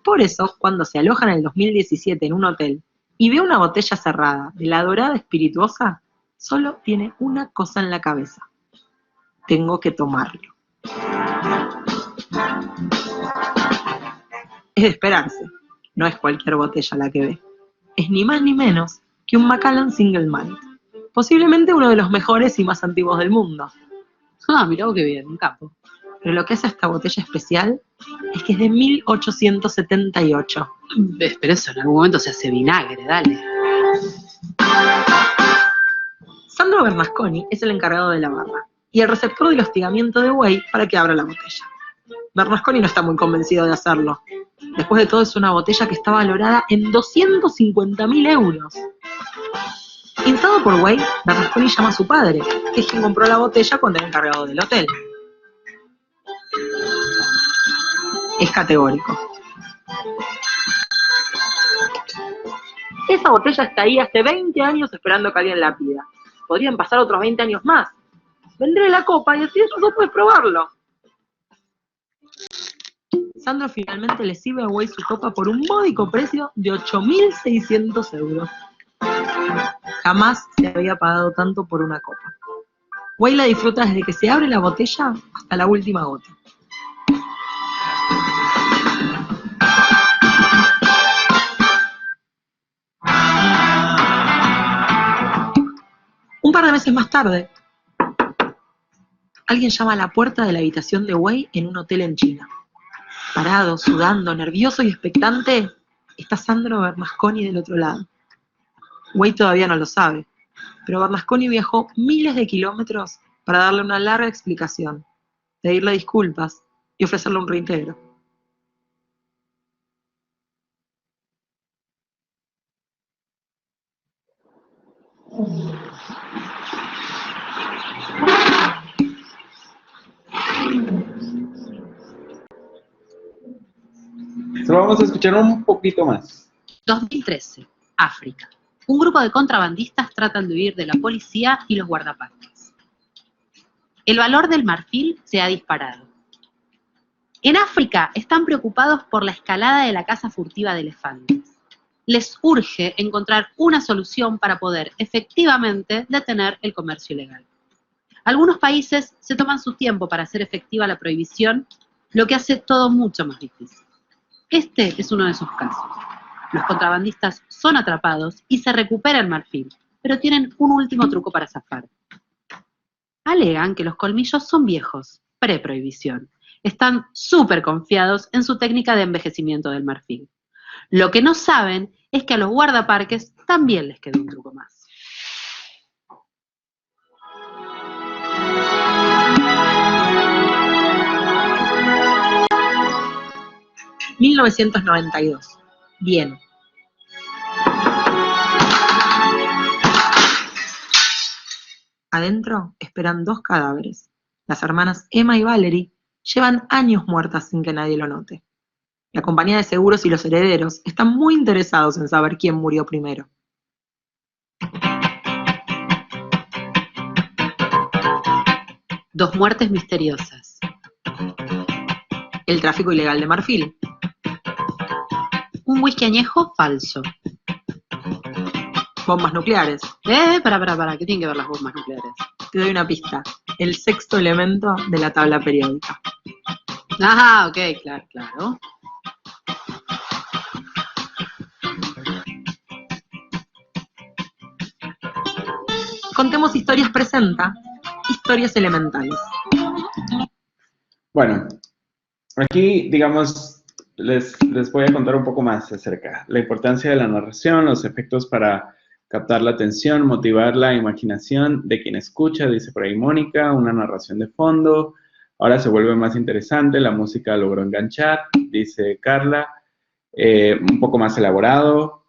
Por eso, cuando se aloja en el 2017 en un hotel y ve una botella cerrada de la dorada espirituosa, solo tiene una cosa en la cabeza: tengo que tomarlo. Es de esperarse, no es cualquier botella la que ve. Es ni más ni menos que un Macallan Single Malt, posiblemente uno de los mejores y más antiguos del mundo. Mirá qué bien, un capo. Pero lo que hace esta botella especial es que es de 1878. Pero eso en algún momento se hace vinagre, dale. Sandro Bernasconi es el encargado de la barra y el receptor del hostigamiento de Wade para que abra la botella. Bernasconi no está muy convencido de hacerlo. Después de todo, es una botella que está valorada en 250.000 euros. Instado por Wade, Bernasconi llama a su padre, que es quien compró la botella cuando era encargado del hotel. Es categórico. Esa botella está ahí hace 20 años esperando que alguien la pida. Podrían pasar otros 20 años más. Vendré la copa y así eso puedes probarlo. Sandro finalmente le sirve a Wade su copa por un módico precio de 8.600 euros. Jamás se había pagado tanto por una copa. Wade la disfruta desde que se abre la botella hasta la última gota. Un par de meses más tarde, alguien llama a la puerta de la habitación de Wade en un hotel en China. Parado, sudando, nervioso y expectante, está Sandro Bernasconi del otro lado. Wade todavía no lo sabe, pero Bernasconi viajó miles de kilómetros para darle una larga explicación, pedirle disculpas y ofrecerle un reintegro. Solo vamos a escuchar un poquito más. 2013, África. Un grupo de contrabandistas tratan de huir de la policía y los guardaparques. El valor del marfil se ha disparado. En África están preocupados por la escalada de la caza furtiva de elefantes. Les urge encontrar una solución para poder efectivamente detener el comercio ilegal. Algunos países se toman su tiempo para hacer efectiva la prohibición, lo que hace todo mucho más difícil. Este es uno de esos casos. Los contrabandistas son atrapados y se recupera el marfil, pero tienen un último truco para zafar. Alegan que los colmillos son viejos, pre-prohibición. Están súper confiados en su técnica de envejecimiento del marfil. Lo que no saben es que a los guardaparques también les quedó un truco más. ...1992. Bien. Adentro esperan 2 cadáveres. Las hermanas Emma y Valerie llevan años muertas sin que nadie lo note. La compañía de seguros y los herederos están muy interesados en saber quién murió primero. Dos muertes misteriosas. El tráfico ilegal de marfil. Un whisky añejo falso. Bombas nucleares. Para, ¿qué tienen que ver las bombas nucleares? Te doy una pista. El sexto elemento de la tabla periódica. Ah, ok, claro. Contemos Historias presenta Historias Elementales. Bueno, aquí, digamos, les voy a contar un poco más acerca de la importancia de la narración, los efectos para captar la atención, motivar la imaginación de quien escucha, dice por ahí Mónica, una narración de fondo. Ahora se vuelve más interesante, la música logró enganchar, dice Carla, un poco más elaborado.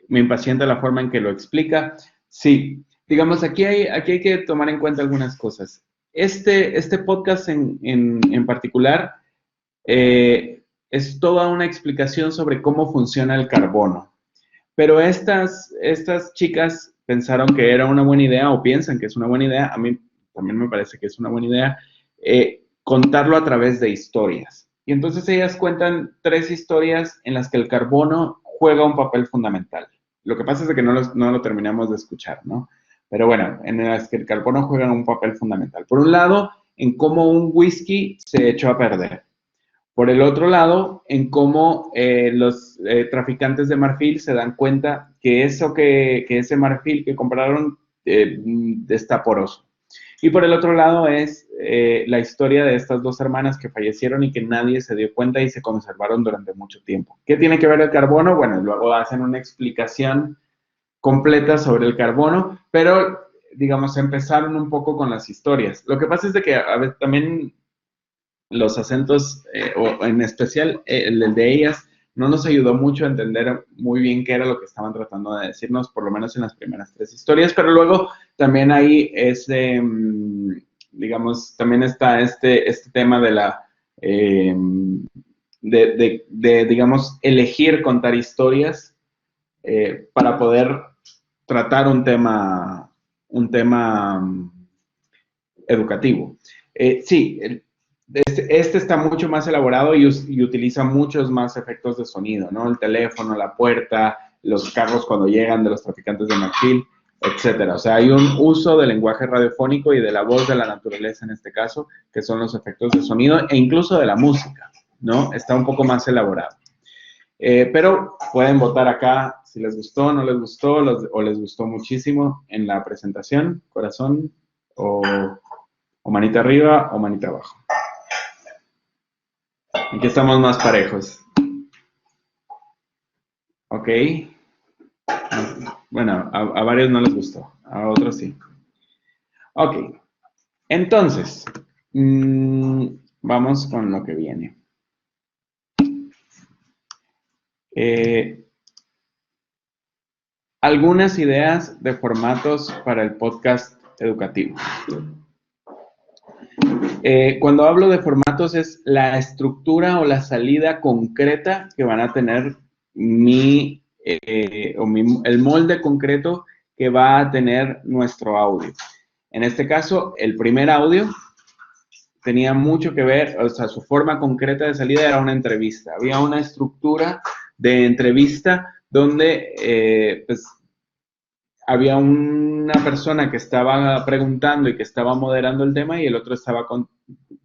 Me impacienta la forma en que lo explica. Sí, digamos, aquí hay que tomar en cuenta algunas cosas. Este podcast en particular es toda una explicación sobre cómo funciona el carbono. Pero estas chicas pensaron que era una buena idea, o piensan que es una buena idea, a mí también me parece que es una buena idea, contarlo a través de historias. Y entonces ellas cuentan 3 historias en las que el carbono juega un papel fundamental. Lo que pasa es que no lo terminamos de escuchar, ¿no? Pero bueno, en las que el carbono juega un papel fundamental. Por un lado, en cómo un whisky se echó a perder. Por el otro lado, en cómo los traficantes de marfil se dan cuenta que ese marfil que compraron está poroso. Y por el otro lado es la historia de estas 2 hermanas que fallecieron y que nadie se dio cuenta y se conservaron durante mucho tiempo. ¿Qué tiene que ver el carbono? Bueno, luego hacen una explicación completa sobre el carbono, pero, digamos, empezaron un poco con las historias. Lo que pasa es de que a veces también los acentos, o en especial el de ellas, no nos ayudó mucho a entender muy bien qué era lo que estaban tratando de decirnos, por lo menos en las primeras 3 historias, pero luego también ahí digamos, también está este tema de la, digamos, elegir contar historias para poder tratar un tema educativo. Sí, este está mucho más elaborado y utiliza muchos más efectos de sonido, ¿no? El teléfono, la puerta, los carros cuando llegan de los traficantes de marfil, etcétera. O sea, hay un uso del lenguaje radiofónico y de la voz de la naturaleza en este caso, que son los efectos de sonido e incluso de la música, ¿no? Está un poco más elaborado. Pero pueden votar acá si les gustó, no les gustó, o les gustó muchísimo en la presentación, corazón, o manita arriba o manita abajo. Aquí estamos más parejos. Ok. Bueno, a varios no les gustó, a otros sí. Ok. Entonces, vamos con lo que viene. Algunas ideas de formatos para el podcast educativo. Cuando hablo de formatos es la estructura o la salida concreta que van a tener mi el molde concreto que va a tener nuestro audio. En este caso, el primer audio tenía mucho que ver, o sea, su forma concreta de salida era una entrevista. Había una estructura de entrevista donde, pues, había una persona que estaba preguntando y que estaba moderando el tema y el otro estaba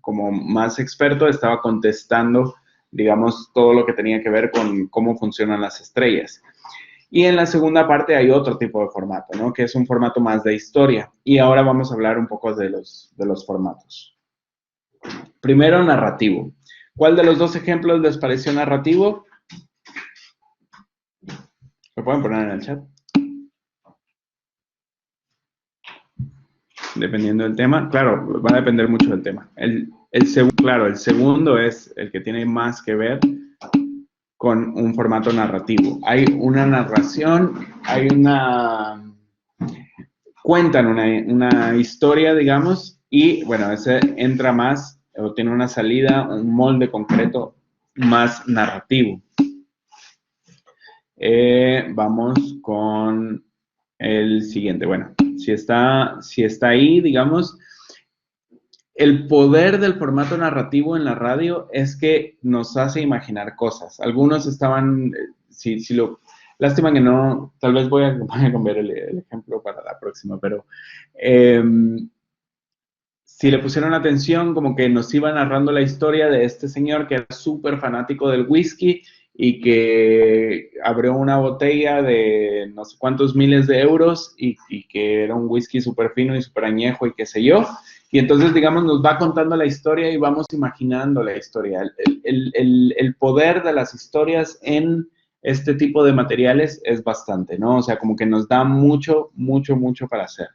como más experto, estaba contestando, digamos, todo lo que tenía que ver con cómo funcionan las estrellas. Y en la segunda parte hay otro tipo de formato, ¿no? Que es un formato más de historia. Y ahora vamos a hablar un poco de los formatos. Primero, narrativo. ¿Cuál de los dos ejemplos les pareció narrativo? ¿Lo pueden poner en el chat? Dependiendo del tema. Claro, va a depender mucho del tema. El segundo es el que tiene más que ver con un formato narrativo. Hay una narración, cuentan una historia, digamos, y bueno, ese entra más, o tiene una salida, un molde concreto más narrativo. Vamos con el siguiente. Bueno, si está ahí, digamos, el poder del formato narrativo en la radio es que nos hace imaginar cosas. Algunos estaban, lástima que no, tal vez voy a cambiar el ejemplo para la próxima, pero si le pusieron atención, como que nos iba narrando la historia de este señor que era súper fanático del whisky y que abrió una botella de no sé cuántos miles de euros y que era un whisky súper fino y súper añejo y qué sé yo. Y entonces, digamos, nos va contando la historia y vamos imaginando la historia. El poder de las historias en este tipo de materiales es bastante, ¿no? O sea, como que nos da mucho, mucho, mucho para hacer.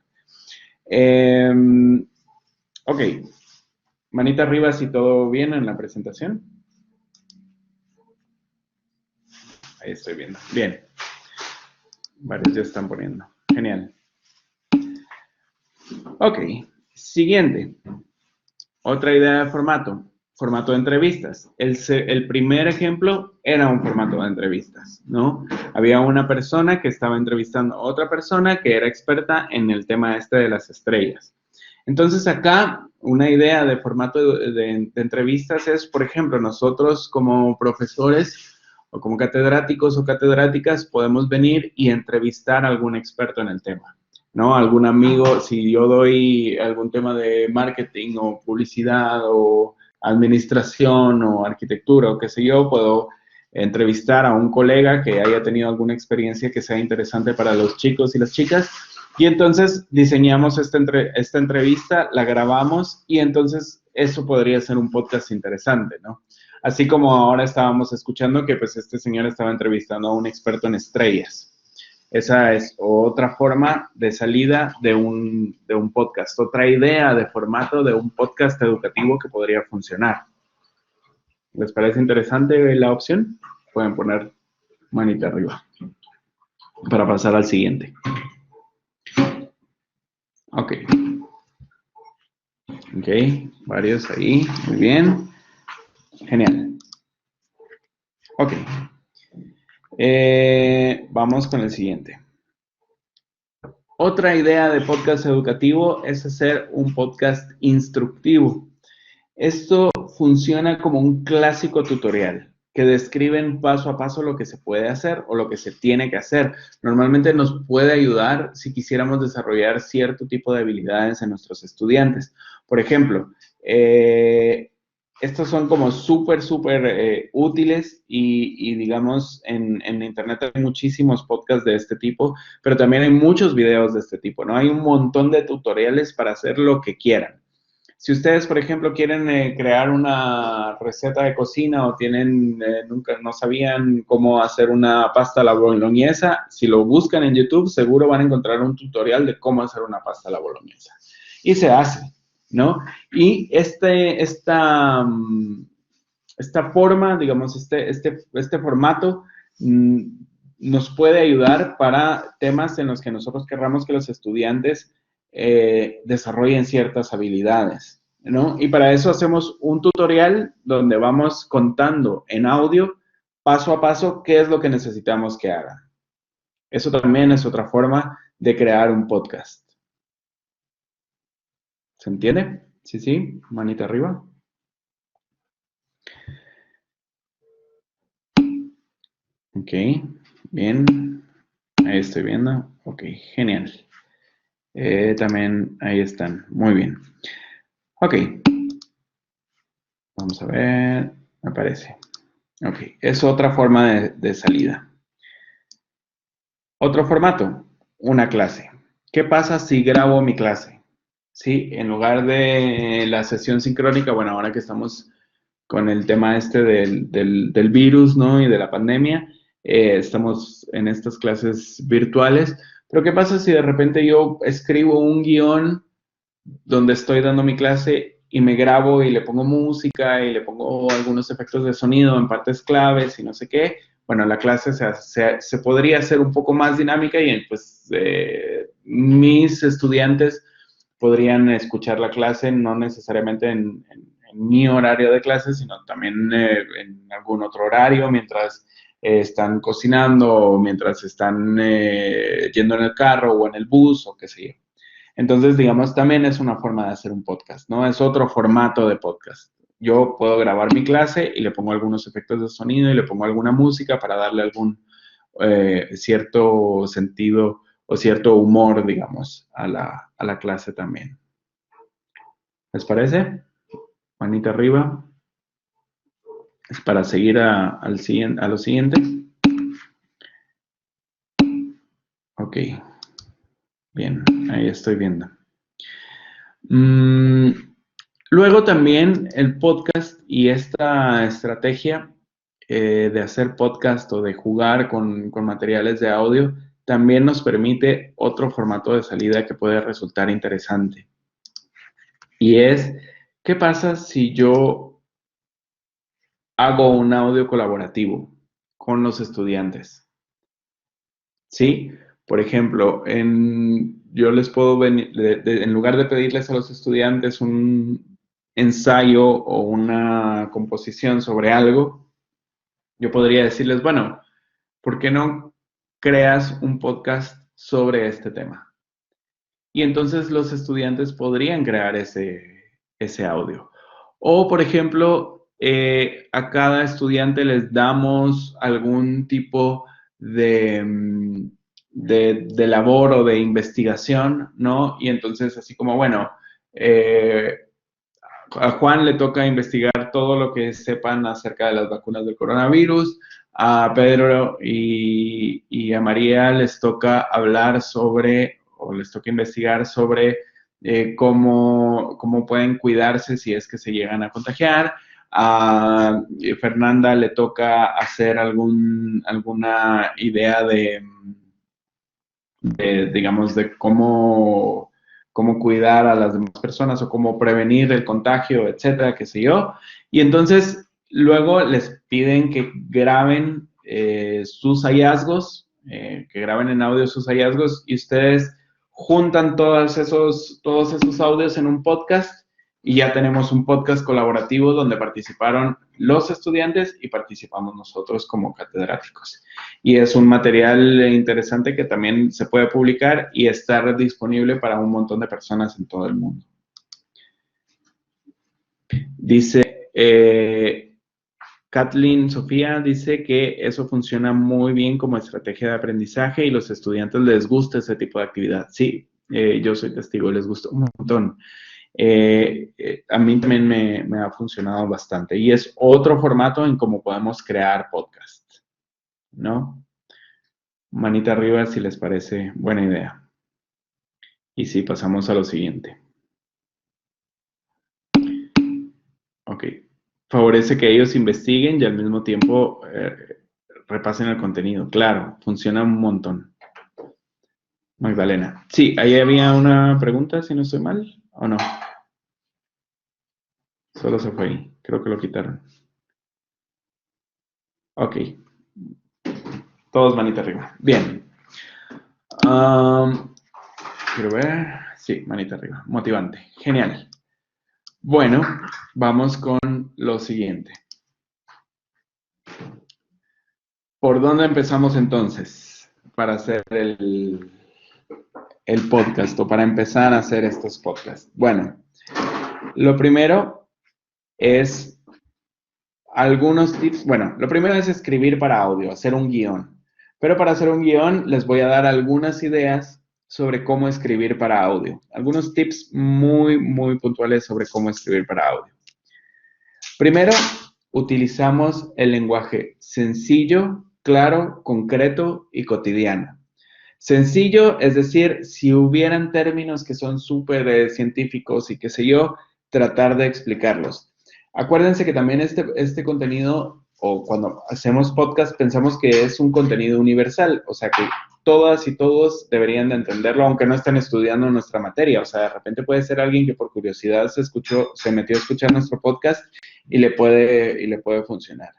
Ok. Manita arriba si todo bien en la presentación. Ahí estoy viendo. Bien. Varios ya están poniendo. Genial. Ok. Siguiente. Otra idea de formato. Formato de entrevistas. El primer ejemplo era un formato de entrevistas, ¿no? Había una persona que estaba entrevistando a otra persona que era experta en el tema este de las estrellas. Entonces acá una idea de formato de entrevistas es, por ejemplo, nosotros como profesores o como catedráticos o catedráticas podemos venir y entrevistar a algún experto en el tema, ¿no? Algún amigo, si yo doy algún tema de marketing o publicidad o administración o arquitectura o qué sé yo, puedo entrevistar a un colega que haya tenido alguna experiencia que sea interesante para los chicos y las chicas. Y entonces diseñamos esta entrevista, la grabamos y entonces eso podría ser un podcast interesante, ¿no? Así como ahora estábamos escuchando que pues este señor estaba entrevistando a un experto en estrellas. Esa es otra forma de salida de un podcast, otra idea de formato de un podcast educativo que podría funcionar. ¿Les parece interesante la opción? Pueden poner manita arriba para pasar al siguiente. Ok. Ok, varios ahí. Muy bien. Genial. Ok. Vamos con el siguiente. Otra idea de podcast educativo es hacer un podcast instructivo. Esto funciona como un clásico tutorial que describen paso a paso lo que se puede hacer o lo que se tiene que hacer. Normalmente nos puede ayudar si quisiéramos desarrollar cierto tipo de habilidades en nuestros estudiantes. Por ejemplo, estos son como súper útiles y digamos, en internet hay muchísimos podcasts de este tipo, pero también hay muchos videos de este tipo, ¿no? Hay un montón de tutoriales para hacer lo que quieran. Si ustedes, por ejemplo, quieren crear una receta de cocina o nunca no sabían cómo hacer una pasta a la boloñesa, si lo buscan en YouTube, seguro van a encontrar un tutorial de cómo hacer una pasta a la boloñesa. Y se hace, ¿no? Y esta forma, digamos, este formato nos puede ayudar para temas en los que nosotros querramos que los estudiantes desarrollen ciertas habilidades, ¿no? Y para eso hacemos un tutorial donde vamos contando en audio, paso a paso, qué es lo que necesitamos que hagan. Eso también es otra forma de crear un podcast. ¿Se entiende? Sí, sí, manita arriba. Ok, bien. Ahí estoy viendo. Ok, genial. También ahí están. Muy bien. Ok. Vamos a ver. Me parece. Ok, es otra forma de salida. Otro formato, una clase. ¿Qué pasa si grabo mi clase? Sí, en lugar de la sesión sincrónica, bueno, ahora que estamos con el tema este del virus, ¿no? Y de la pandemia, estamos en estas clases virtuales. Pero ¿qué pasa si de repente yo escribo un guión donde estoy dando mi clase y me grabo y le pongo música y le pongo algunos efectos de sonido en partes claves y no sé qué? Bueno, la clase se podría hacer un poco más dinámica y pues mis estudiantes podrían escuchar la clase no necesariamente en mi horario de clase, sino también en algún otro horario mientras están cocinando o mientras están yendo en el carro o en el bus o qué sé yo. Entonces, digamos, también es una forma de hacer un podcast, ¿no? Es otro formato de podcast. Yo puedo grabar mi clase y le pongo algunos efectos de sonido y le pongo alguna música para darle algún cierto sentido o cierto humor, digamos, a la clase también. ¿Les parece? Manita arriba. Es para seguir a lo siguiente. Ok. Bien, ahí estoy viendo. Luego también el podcast y esta estrategia de hacer podcast o de jugar con materiales de audio también nos permite otro formato de salida que puede resultar interesante. Y es, ¿qué pasa si yo hago un audio colaborativo con los estudiantes? ¿Sí? Por ejemplo, yo les puedo venir, en lugar de pedirles a los estudiantes un ensayo o una composición sobre algo, yo podría decirles, bueno, ¿por qué no creas un podcast sobre este tema? Y entonces los estudiantes podrían crear ese audio. O, por ejemplo, a cada estudiante les damos algún tipo de labor o de investigación, ¿no? Y entonces así como, bueno, a Juan le toca investigar todo lo que sepan acerca de las vacunas del coronavirus, a Pedro y a María les toca hablar sobre, o les toca investigar sobre cómo pueden cuidarse si es que se llegan a contagiar. A Fernanda le toca hacer alguna idea digamos, de cómo cuidar a las demás personas o cómo prevenir el contagio, etcétera, qué sé yo. Y entonces luego les piden que graben sus hallazgos, que graben en audio sus hallazgos y ustedes juntan todos esos audios en un podcast y ya tenemos un podcast colaborativo donde participaron los estudiantes y participamos nosotros como catedráticos. Y es un material interesante que también se puede publicar y estar disponible para un montón de personas en todo el mundo. Dice, Kathleen Sofía dice que eso funciona muy bien como estrategia de aprendizaje y los estudiantes les gusta ese tipo de actividad. Sí, yo soy testigo, les gusta un montón. A mí también me ha funcionado bastante y es otro formato en cómo podemos crear podcast, ¿no? Manita arriba si les parece buena idea. Y sí, pasamos a lo siguiente. Ok. Favorece que ellos investiguen y al mismo tiempo repasen el contenido. Claro, funciona un montón. Magdalena. Sí, ahí había una pregunta, si no estoy mal, ¿o no? Solo se fue ahí. Creo que lo quitaron. Ok. Todos manita arriba. Bien. Quiero ver. Sí, manita arriba. Motivante. Genial. Bueno, vamos con lo siguiente. ¿Por dónde empezamos entonces? hacer el podcast o para empezar a hacer estos podcasts? Bueno, lo primero es algunos tips. Bueno, lo primero es escribir para audio, hacer un guión. Pero para hacer un guión les voy a dar algunas ideas sobre cómo escribir para audio. Algunos tips muy, muy puntuales sobre cómo escribir para audio. Primero, utilizamos el lenguaje sencillo, claro, concreto y cotidiano. Sencillo, es decir, si hubieran términos que son súper científicos y qué sé yo, tratar de explicarlos. Acuérdense que también este contenido, o cuando hacemos podcast, pensamos que es un contenido universal, o sea que todas y todos deberían de entenderlo, aunque no estén estudiando nuestra materia. O sea, de repente puede ser alguien que por curiosidad se metió a escuchar nuestro podcast y le puede funcionar.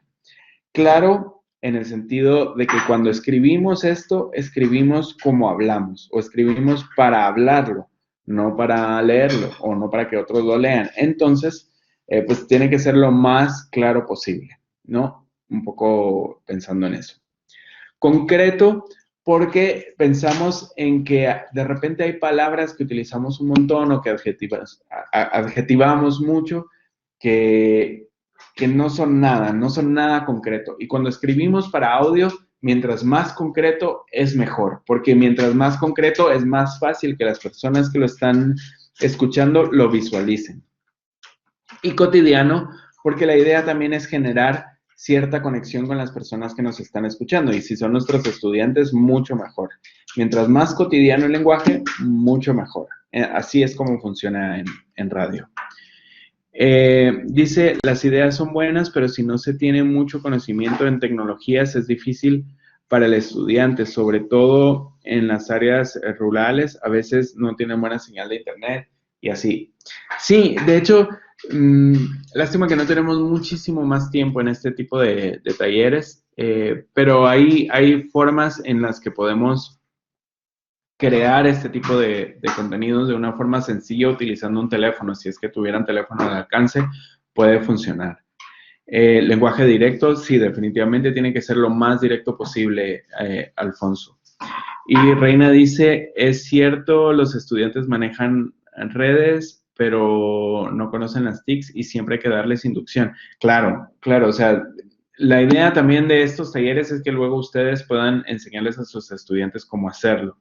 Claro, en el sentido de que cuando escribimos esto, escribimos como hablamos, o escribimos para hablarlo, no para leerlo, o no para que otros lo lean. Entonces, pues tiene que ser lo más claro posible, ¿no? Un poco pensando en eso. Concreto, porque pensamos en que de repente hay palabras que utilizamos un montón o que adjetivamos mucho, que no son nada concreto. Y cuando escribimos para audio, mientras más concreto es mejor, porque mientras más concreto es más fácil que las personas que lo están escuchando lo visualicen. Y cotidiano, porque la idea también es generar cierta conexión con las personas que nos están escuchando. Y si son nuestros estudiantes, mucho mejor. Mientras más cotidiano el lenguaje, mucho mejor. Así es como funciona en radio. Dice, las ideas son buenas, pero si no se tiene mucho conocimiento en tecnologías, es difícil para el estudiante, sobre todo en las áreas rurales. A veces no tienen buena señal de internet y así. Sí, de hecho, lástima que no tenemos muchísimo más tiempo en este tipo de talleres, pero hay formas en las que podemos crear este tipo de contenidos de una forma sencilla utilizando un teléfono. Si es que tuvieran teléfono al alcance, puede funcionar. Lenguaje directo, sí, definitivamente tiene que ser lo más directo posible, Alfonso. Y Reina dice, es cierto, los estudiantes manejan redes, pero no conocen las TICs y siempre hay que darles inducción. Claro, o sea, la idea también de estos talleres es que luego ustedes puedan enseñarles a sus estudiantes cómo hacerlo.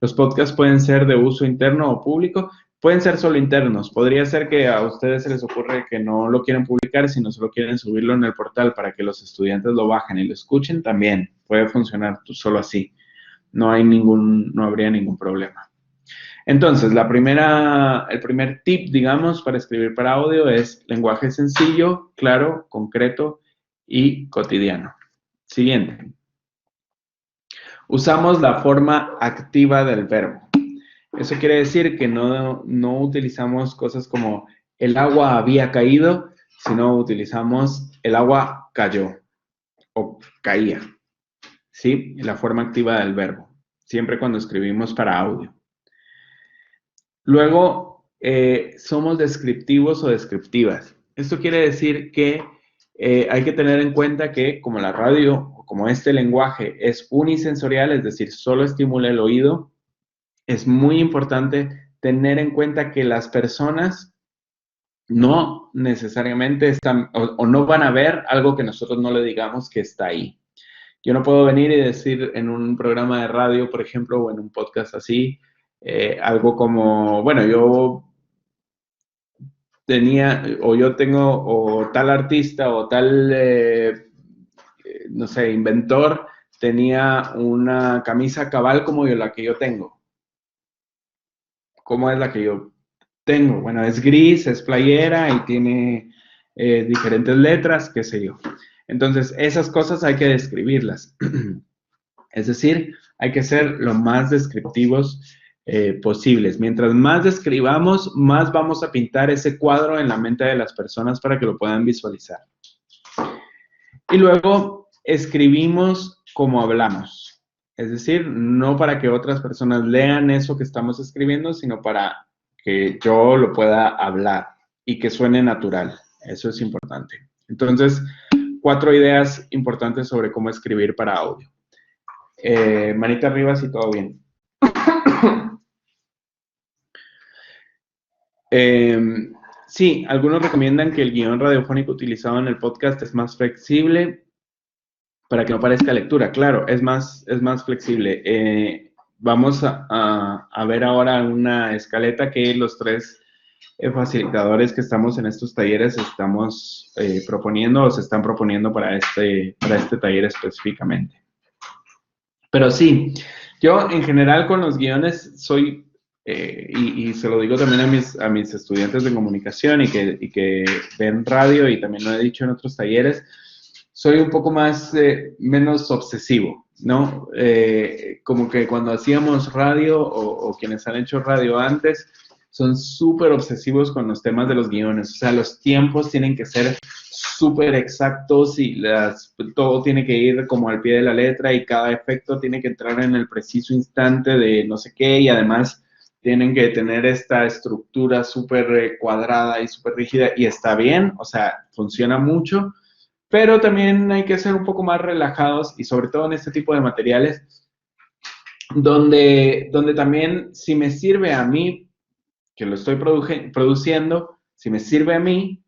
Los podcasts pueden ser de uso interno o público, pueden ser solo internos. Podría ser que a ustedes se les ocurre que no lo quieren publicar, sino solo quieren subirlo en el portal para que los estudiantes lo bajen y lo escuchen, también puede funcionar solo así. No habría ningún problema. Entonces, el primer tip, digamos, para escribir para audio es lenguaje sencillo, claro, concreto y cotidiano. Siguiente. Usamos la forma activa del verbo. Eso quiere decir que no utilizamos cosas como el agua había caído, sino utilizamos el agua cayó o caía. ¿Sí? La forma activa del verbo. Siempre cuando escribimos para audio. Luego, somos descriptivos o descriptivas. Esto quiere decir que hay que tener en cuenta que como la radio, o como este lenguaje es unisensorial, es decir, solo estimula el oído, es muy importante tener en cuenta que las personas no necesariamente están o no van a ver algo que nosotros no le digamos que está ahí. Yo no puedo venir y decir en un programa de radio, por ejemplo, o en un podcast así, algo como, bueno, yo tengo, o tal artista, o tal, no sé, inventor, tenía una camisa cabal como la que yo tengo. ¿Cómo es la que yo tengo? Bueno, es gris, es playera y tiene diferentes letras, qué sé yo. Entonces, esas cosas hay que describirlas. Es decir, hay que ser lo más descriptivos posibles. Mientras más describamos, más vamos a pintar ese cuadro en la mente de las personas para que lo puedan visualizar. Y luego, escribimos como hablamos. Es decir, no para que otras personas lean eso que estamos escribiendo, sino para que yo lo pueda hablar y que suene natural. Eso es importante. Entonces, 4 ideas importantes sobre cómo escribir para audio. Manita arriba si todo bien. Sí, algunos recomiendan que el guión radiofónico utilizado en el podcast es más flexible para que no parezca lectura. Claro, es más flexible. Vamos a ver ahora una escaleta que los tres facilitadores que estamos en estos talleres estamos proponiendo o se están proponiendo para este taller específicamente. Pero sí, yo en general con los guiones soy, y se lo digo también a mis estudiantes de comunicación y que ven radio, y también lo he dicho en otros talleres, soy un poco menos obsesivo, ¿no? Como que cuando hacíamos radio o quienes han hecho radio antes, son súper obsesivos con los temas de los guiones. O sea, los tiempos tienen que ser súper exactos y todo tiene que ir como al pie de la letra y cada efecto tiene que entrar en el preciso instante de no sé qué, y además tienen que tener esta estructura súper cuadrada y súper rígida, y está bien, o sea, funciona mucho, pero también hay que ser un poco más relajados, y sobre todo en este tipo de materiales, donde también, si me sirve a mí, que lo estoy produciendo, si me sirve a mí,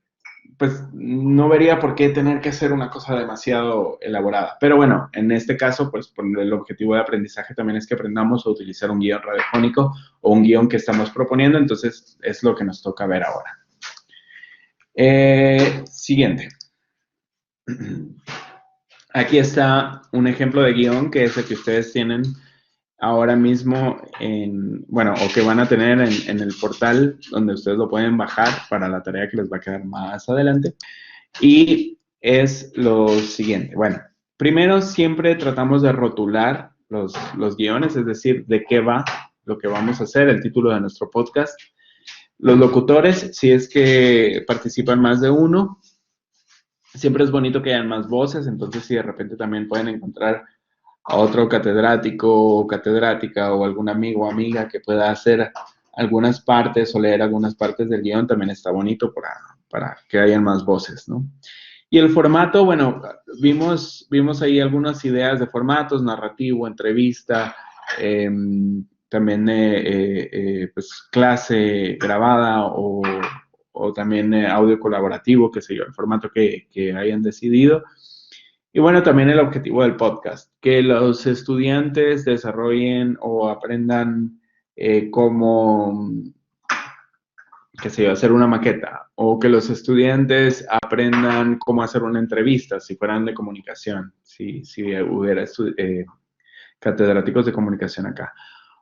pues no vería por qué tener que hacer una cosa demasiado elaborada. Pero bueno, en este caso, pues por el objetivo de aprendizaje también es que aprendamos a utilizar un guión radiofónico o un guión que estamos proponiendo, entonces es lo que nos toca ver ahora. Siguiente. Aquí está un ejemplo de guión que es el que ustedes tienen ahora mismo o que van a tener en el portal, donde ustedes lo pueden bajar para la tarea que les va a quedar más adelante. Y es lo siguiente. Bueno, primero siempre tratamos de rotular los guiones, es decir, de qué va lo que vamos a hacer, el título de nuestro podcast. Los locutores, si es que participan más de uno, siempre es bonito que hayan más voces, entonces si de repente también pueden encontrar a otro catedrático o catedrática o algún amigo o amiga que pueda hacer algunas partes o leer algunas partes del guión, también está bonito para que hayan más voces, ¿no? Y el formato, bueno, vimos ahí algunas ideas de formatos: narrativo, entrevista, también pues clase grabada o también audio colaborativo, qué sé yo, el formato que hayan decidido. Y bueno, también el objetivo del podcast, que los estudiantes desarrollen o aprendan cómo, qué sé yo, hacer una maqueta, o que los estudiantes aprendan cómo hacer una entrevista, si fueran de comunicación, si hubiera catedráticos de comunicación acá,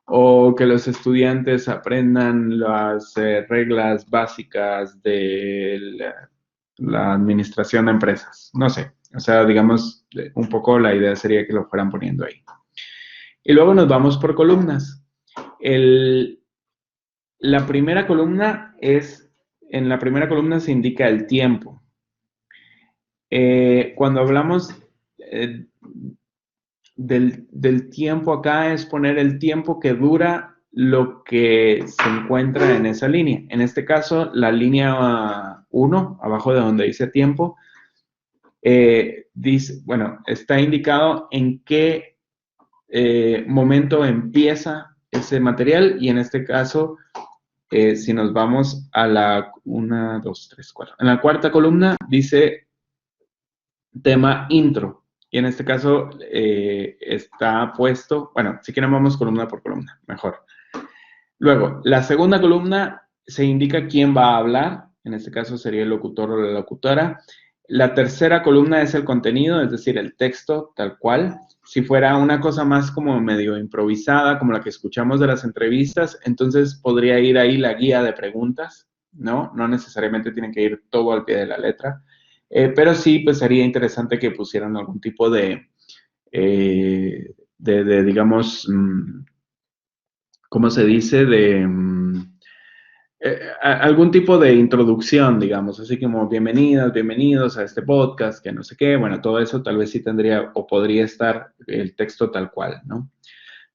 o que los estudiantes aprendan las reglas básicas de la administración de empresas, no sé. O sea, digamos, un poco la idea sería que lo fueran poniendo ahí. Y luego nos vamos por columnas. La primera columna en la primera columna se indica el tiempo. Cuando hablamos del tiempo acá, es poner el tiempo que dura lo que se encuentra en esa línea. En este caso, la línea 1, abajo de donde dice tiempo, dice, bueno, está indicado en qué momento empieza ese material, y en este caso, si nos vamos a la 1, 2, 3, 4, en la cuarta columna dice tema intro, y en este caso está puesto, bueno, si quieren vamos columna por columna, mejor. Luego, la segunda columna se indica quién va a hablar, en este caso sería el locutor o la locutora. La tercera columna es el contenido, es decir, el texto tal cual. Si fuera una cosa más como medio improvisada, como la que escuchamos de las entrevistas, entonces podría ir ahí la guía de preguntas, ¿no? No necesariamente tiene que ir todo al pie de la letra, pero sí, pues sería interesante que pusieran algún tipo de digamos, ¿cómo se dice? Algún tipo de introducción, digamos, así como bienvenidos a este podcast, que no sé qué. Bueno, todo eso tal vez sí tendría o podría estar el texto tal cual, ¿no?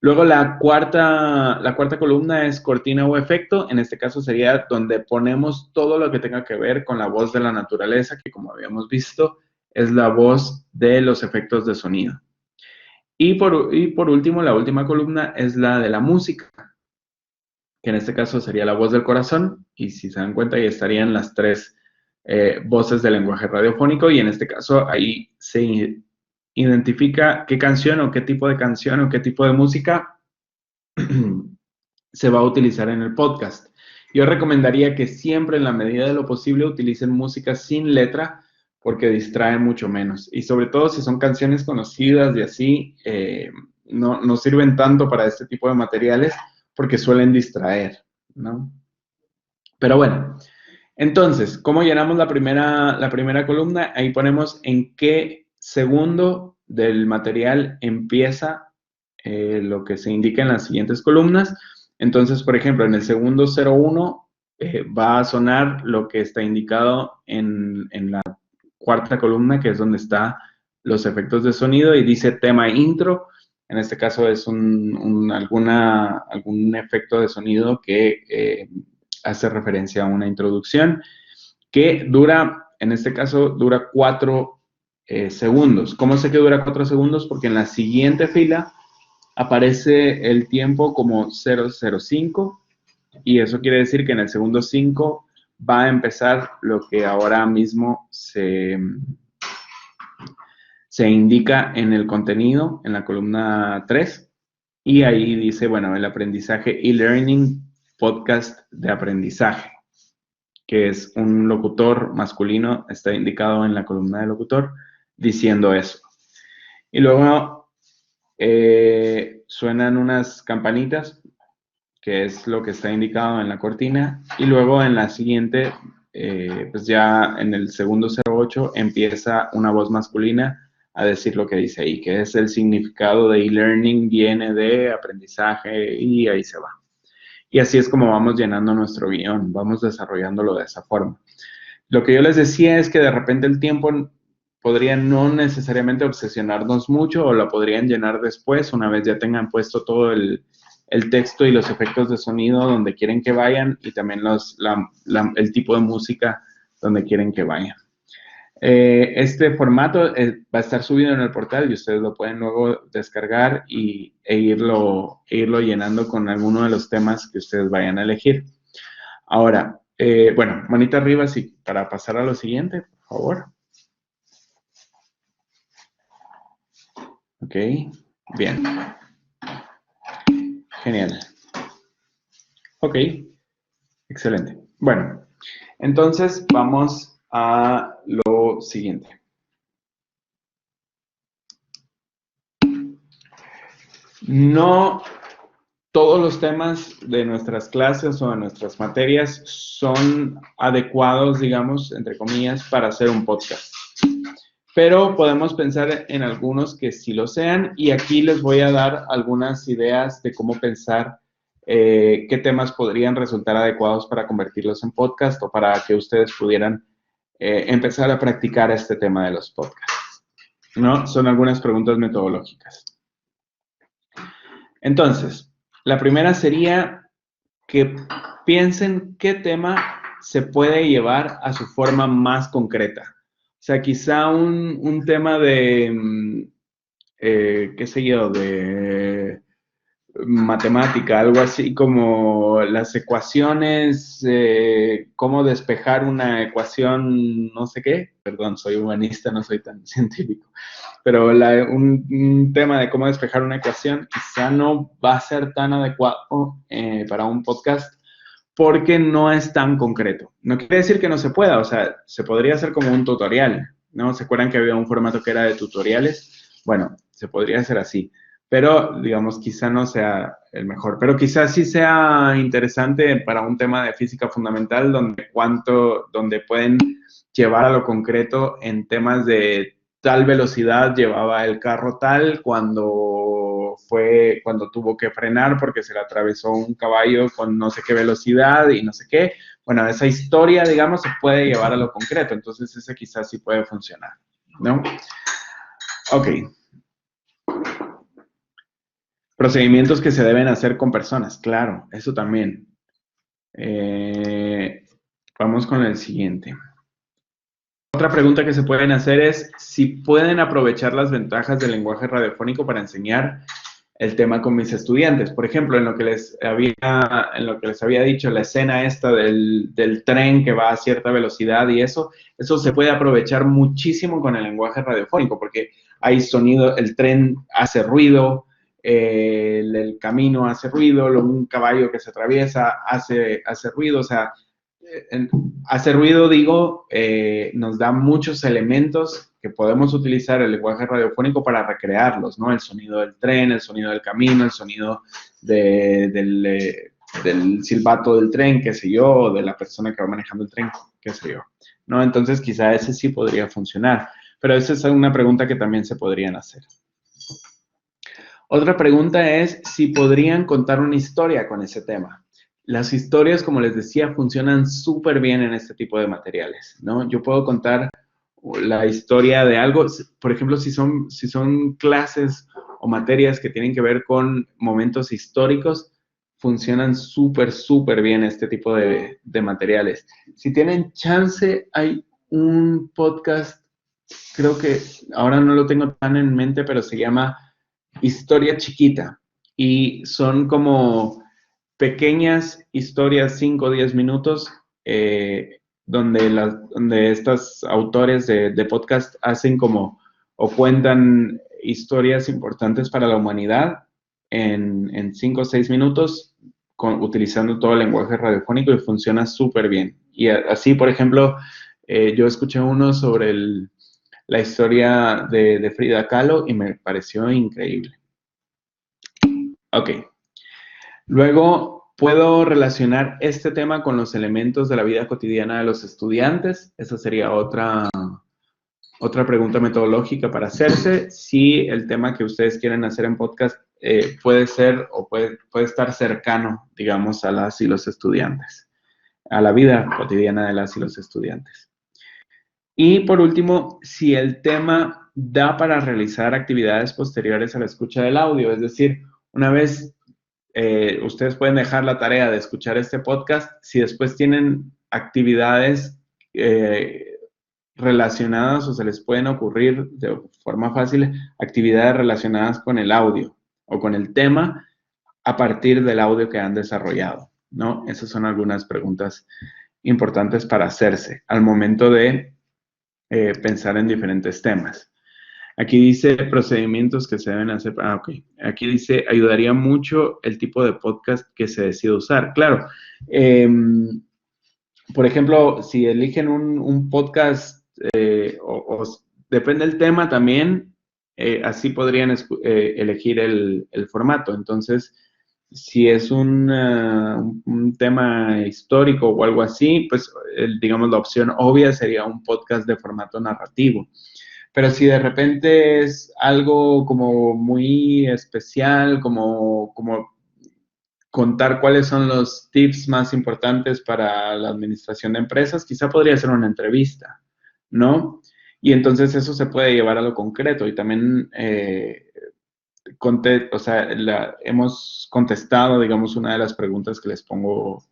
Luego la cuarta columna es cortina o efecto. En este caso sería donde ponemos todo lo que tenga que ver con la voz de la naturaleza, que como habíamos visto, es la voz de los efectos de sonido. Y por último, la última columna es la de la música, que en este caso sería la voz del corazón, y si se dan cuenta ahí estarían las tres voces del lenguaje radiofónico, y en este caso ahí se identifica qué canción o qué tipo de canción o qué tipo de música se va a utilizar en el podcast. Yo recomendaría que siempre, en la medida de lo posible, utilicen música sin letra, porque distrae mucho menos. Y sobre todo si son canciones conocidas y así, no sirven tanto para este tipo de materiales porque suelen distraer, ¿no? Pero bueno, entonces, ¿cómo llenamos la primera columna? Ahí ponemos en qué segundo del material empieza lo que se indica en las siguientes columnas. Entonces, por ejemplo, en el segundo 01 va a sonar lo que está indicado en la cuarta columna, que es donde está los efectos de sonido, y dice tema intro. En este caso es algún efecto de sonido que hace referencia a una introducción, que dura, en este caso, dura 4 segundos. ¿Cómo sé que dura 4 segundos? Porque en la siguiente fila aparece el tiempo como 005, y eso quiere decir que en el segundo 5 va a empezar lo que ahora mismo se indica en el contenido, en la columna 3, y ahí dice, bueno, el aprendizaje e-learning, podcast de aprendizaje, que es un locutor masculino, está indicado en la columna de locutor, diciendo eso. Y luego suenan unas campanitas, que es lo que está indicado en la cortina, y luego en la siguiente, pues ya en el segundo 08, empieza una voz masculina a decir lo que dice ahí, que es el significado de e-learning, viene de aprendizaje, y ahí se va. Y así es como vamos llenando nuestro guión, vamos desarrollándolo de esa forma. Lo que yo les decía es que de repente el tiempo podría no necesariamente obsesionarnos mucho, o lo podrían llenar después, una vez ya tengan puesto todo el texto y los efectos de sonido donde quieren que vayan, y también el tipo de música donde quieren que vayan. Este formato va a estar subido en el portal, y ustedes lo pueden luego descargar e irlo llenando con alguno de los temas que ustedes vayan a elegir. Ahora, bueno, manita arriba sí, para pasar a lo siguiente, por favor. Ok, bien. Genial. Ok, excelente. Bueno, entonces vamos a lo siguiente. No todos los temas de nuestras clases o de nuestras materias son adecuados, digamos, entre comillas, para hacer un podcast. Pero podemos pensar en algunos que sí lo sean, y aquí les voy a dar algunas ideas de cómo pensar qué temas podrían resultar adecuados para convertirlos en podcast, o para que ustedes pudieran empezar a practicar este tema de los podcasts, ¿no? Son algunas preguntas metodológicas. Entonces, la primera sería que piensen qué tema se puede llevar a su forma más concreta. O sea, quizá un tema de, qué sé yo, de matemática, algo así como las ecuaciones, cómo despejar una ecuación, no sé qué. Perdón, soy humanista, no soy tan científico. Pero un tema de cómo despejar una ecuación quizá no va a ser tan adecuado para un podcast, porque no es tan concreto. No quiere decir que no se pueda, o sea, se podría hacer como un tutorial, ¿no? ¿Se acuerdan que había un formato que era de tutoriales? Bueno, se podría hacer así, pero digamos, quizá no sea el mejor. Pero quizá sí sea interesante para un tema de física fundamental, donde pueden llevar a lo concreto en temas de tal velocidad llevaba el carro tal cuando tuvo que frenar porque se le atravesó un caballo con no sé qué velocidad y no sé qué. Bueno, esa historia, digamos, se puede llevar a lo concreto, entonces ese quizás sí puede funcionar, ¿no? Ok. Procedimientos que se deben hacer con personas, claro, eso también. Vamos con el siguiente. Otra pregunta que se pueden hacer es si pueden aprovechar las ventajas del lenguaje radiofónico para enseñar el tema con mis estudiantes. Por ejemplo, en lo que les había dicho, la escena esta del tren que va a cierta velocidad y eso se puede aprovechar muchísimo con el lenguaje radiofónico, porque hay sonido, el tren hace ruido, el camino hace ruido, un caballo que se atraviesa hace ruido, o sea, hace ruido, digo, nos da muchos elementos que podemos utilizar el lenguaje radiofónico para recrearlos, ¿no? El sonido del tren, el sonido del camino, el sonido del silbato del tren, qué sé yo, o de la persona que va manejando el tren, qué sé yo, ¿no? Entonces, quizá ese sí podría funcionar, pero esa es una pregunta que también se podrían hacer. Otra pregunta es si podrían contar una historia con ese tema. Las historias, como les decía, funcionan súper bien en este tipo de materiales, ¿no? Yo puedo contar la historia de algo, por ejemplo, si son clases o materias que tienen que ver con momentos históricos, funcionan súper, súper bien este tipo de materiales. Si tienen chance, hay un podcast, creo que ahora no lo tengo tan en mente, pero se llama Historia Chiquita, y son como pequeñas historias, 5 o 10 minutos, donde estos autores de podcast hacen como, o cuentan historias importantes para la humanidad en 5 o 6 minutos, utilizando todo el lenguaje radiofónico, y funciona súper bien. Y así, por ejemplo, yo escuché uno sobre la historia de Frida Kahlo y me pareció increíble. Ok. Luego, puedo relacionar este tema con los elementos de la vida cotidiana de los estudiantes. Esa sería otra pregunta metodológica para hacerse. Si el tema que ustedes quieren hacer en podcast puede ser o puede estar cercano, digamos, a las y los estudiantes, a la vida cotidiana de las y los estudiantes. Y por último, si el tema da para realizar actividades posteriores a la escucha del audio, es decir, una vez ustedes pueden dejar la tarea de escuchar este podcast, si después tienen actividades relacionadas o se les pueden ocurrir de forma fácil actividades relacionadas con el audio o con el tema a partir del audio que han desarrollado, ¿no? Esas son algunas preguntas importantes para hacerse al momento de pensar en diferentes temas. Aquí dice procedimientos que se deben hacer. Ok. Aquí dice, ayudaría mucho el tipo de podcast que se decide usar. Claro. Por ejemplo, si eligen un podcast, o depende del tema también, así podrían elegir el formato. Entonces, si es un tema histórico o algo así, pues, digamos, la opción obvia sería un podcast de formato narrativo. Pero si de repente es algo como muy especial, como contar cuáles son los tips más importantes para la administración de empresas, quizá podría ser una entrevista, ¿no? Y entonces eso se puede llevar a lo concreto y también hemos contestado, digamos, una de las preguntas que les pongo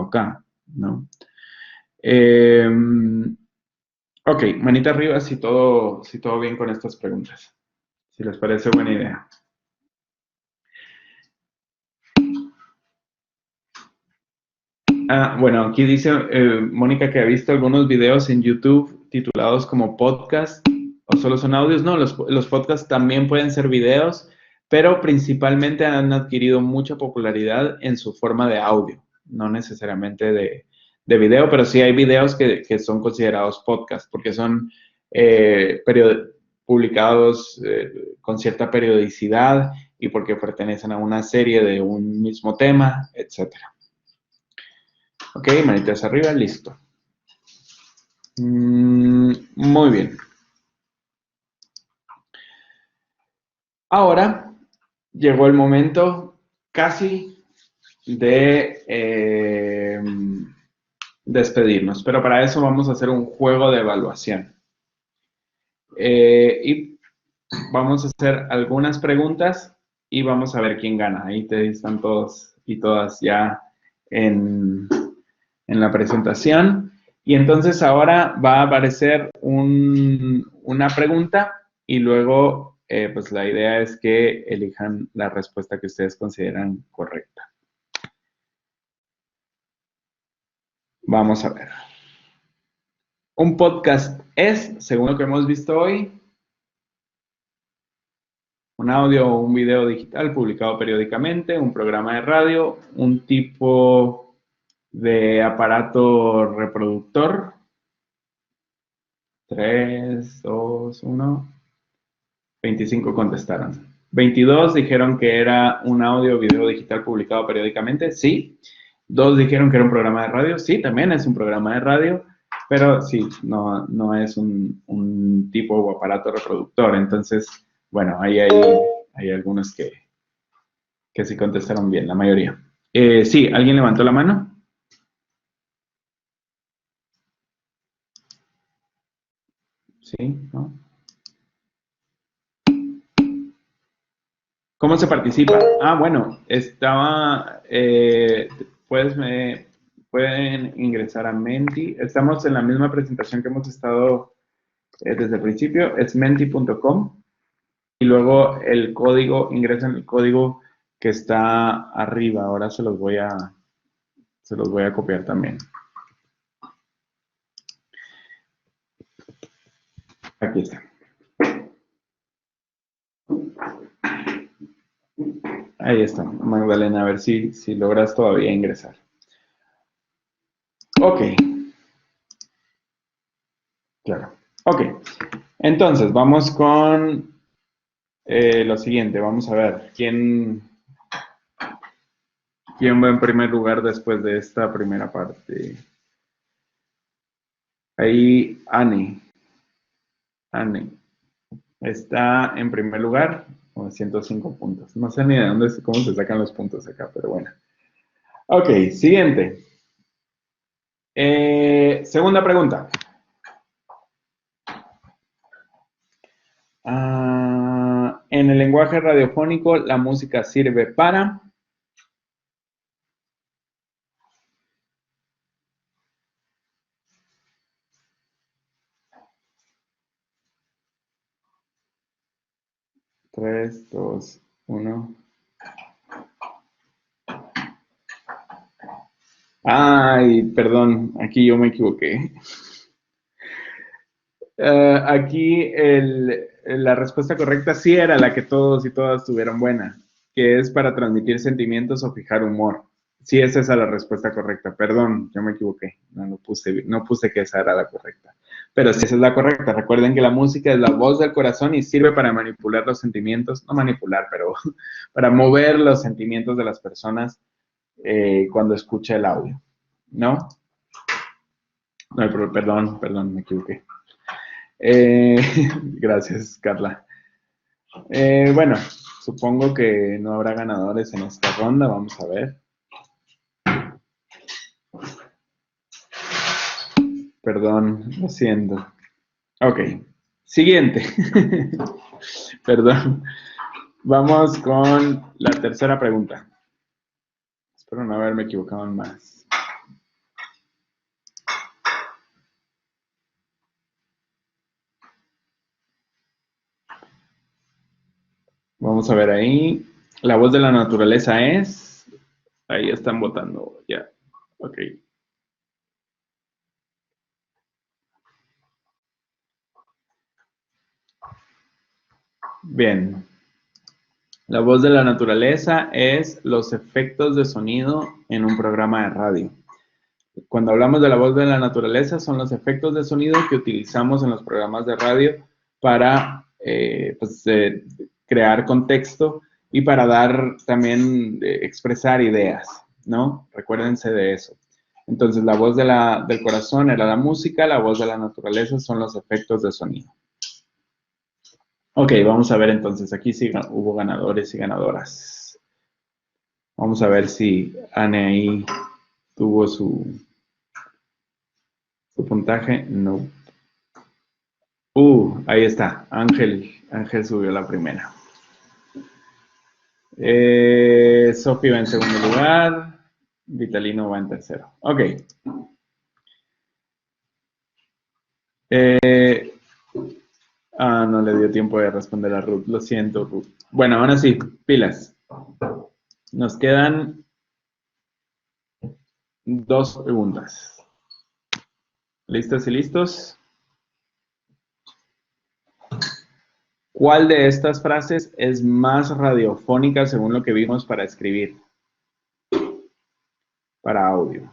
acá, ¿no? Ok, manita arriba si todo bien con estas preguntas. Si les parece buena idea. Bueno, aquí dice Mónica que ha visto algunos videos en YouTube titulados como podcast o solo son audios. No, los podcasts también pueden ser videos, pero principalmente han adquirido mucha popularidad en su forma de audio, no necesariamente de video, pero sí hay videos que son considerados podcasts porque son publicados con cierta periodicidad y porque pertenecen a una serie de un mismo tema, etcétera. Ok, manitas arriba, listo. Muy bien. Ahora llegó el momento casi de despedirnos, pero para eso vamos a hacer un juego de evaluación. Y vamos a hacer algunas preguntas y vamos a ver quién gana. Ahí están todos y todas ya en la presentación. Y entonces ahora va a aparecer una pregunta y luego pues la idea es que elijan la respuesta que ustedes consideran correcta. Vamos a ver. Un podcast es, según lo que hemos visto hoy, un audio o un video digital publicado periódicamente, un programa de radio, un tipo de aparato reproductor. 3, 2, 1. 25 contestaron. 22 dijeron que era un audio o video digital publicado periódicamente. Sí. 2 dijeron que era un programa de radio. Sí, también es un programa de radio. Pero sí, no es un tipo o aparato reproductor. Entonces, bueno, ahí hay algunos que sí contestaron bien, la mayoría. Sí, ¿alguien levantó la mano? Sí, ¿no? ¿Cómo se participa? Ah, bueno, pueden ingresar a Menti. Estamos en la misma presentación que hemos estado desde el principio. Es menti.com y luego el código, ingresan el código que está arriba. Ahora se los voy a copiar también. Aquí está. Ahí está, Magdalena, a ver si logras todavía ingresar. Ok. Claro. Ok. Entonces, vamos con lo siguiente. Vamos a ver quién va en primer lugar después de esta primera parte. Ahí, Annie. Annie está en primer lugar con 105 puntos. No sé ni de dónde, cómo se sacan los puntos acá, pero bueno. Ok, siguiente. Segunda pregunta. En el lenguaje radiofónico, la música sirve para... Tres, dos, uno. Ay, perdón, aquí yo me equivoqué. Aquí la respuesta correcta sí era la que todos y todas tuvieron buena, que es para transmitir sentimientos o fijar humor. Sí, esa es la respuesta correcta. Perdón, yo me equivoqué. No puse que esa era la correcta. Pero sí, esa es la correcta. Recuerden que la música es la voz del corazón y sirve para manipular los sentimientos, no manipular, pero para mover los sentimientos de las personas cuando escucha el audio, ¿no? No, pero perdón, me equivoqué. Gracias, Carla. Bueno, supongo que no habrá ganadores en esta ronda. Vamos a ver. Perdón, lo siento. Ok, siguiente. Perdón. Vamos con la tercera pregunta. Espero no haberme equivocado en más. Vamos a ver ahí. La voz de la naturaleza es... Ahí están votando ya. Ok. Bien. La voz de la naturaleza es los efectos de sonido en un programa de radio. Cuando hablamos de la voz de la naturaleza, son los efectos de sonido que utilizamos en los programas de radio para crear contexto y para dar también, expresar ideas, ¿no? Recuérdense de eso. Entonces, la voz del corazón era la música, la voz de la naturaleza son los efectos de sonido. Ok, vamos a ver entonces, aquí sí hubo ganadores y ganadoras. Vamos a ver si Anne ahí tuvo su puntaje. No. Ahí está, Ángel subió la primera. Sofi va en segundo lugar, Vitalino va en tercero. Ok. No le dio tiempo de responder a Ruth. Lo siento, Ruth. Bueno, ahora sí, pilas. Nos quedan 2 preguntas. ¿Listas y listos? ¿Cuál de estas frases es más radiofónica según lo que vimos para escribir? Para audio.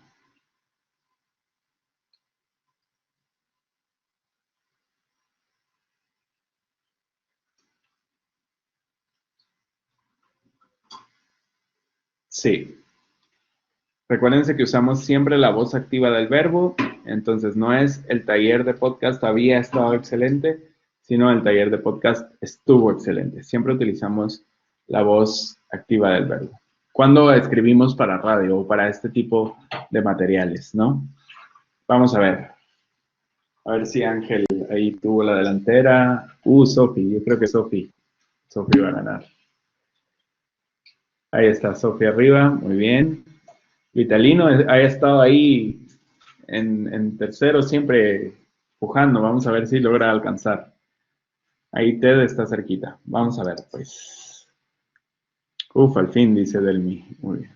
Sí. Recuérdense que usamos siempre la voz activa del verbo, entonces no es el taller de podcast había estado excelente, sino el taller de podcast estuvo excelente. Siempre utilizamos la voz activa del verbo. Cuando escribimos para radio o para este tipo de materiales, ¿no? Vamos a ver. A ver si Ángel ahí tuvo la delantera. Sofi, yo creo que Sofi va a ganar. Ahí está Sofi arriba, muy bien. Vitalino ha estado ahí en tercero siempre pujando. Vamos a ver si logra alcanzar. Ahí Ted está cerquita. Vamos a ver, pues. Al fin, dice Delmi. Muy bien.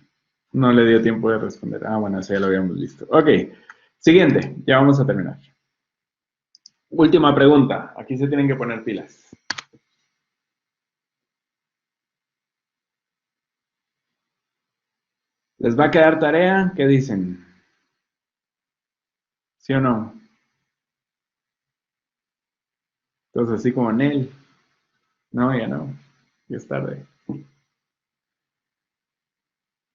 No le dio tiempo de responder. Bueno, eso ya lo habíamos visto. Ok, siguiente. Ya vamos a terminar. Última pregunta. Aquí se tienen que poner pilas. ¿Les va a quedar tarea? ¿Qué dicen? ¿Sí o no? Entonces, así como en él. No, ya no. Ya es tarde.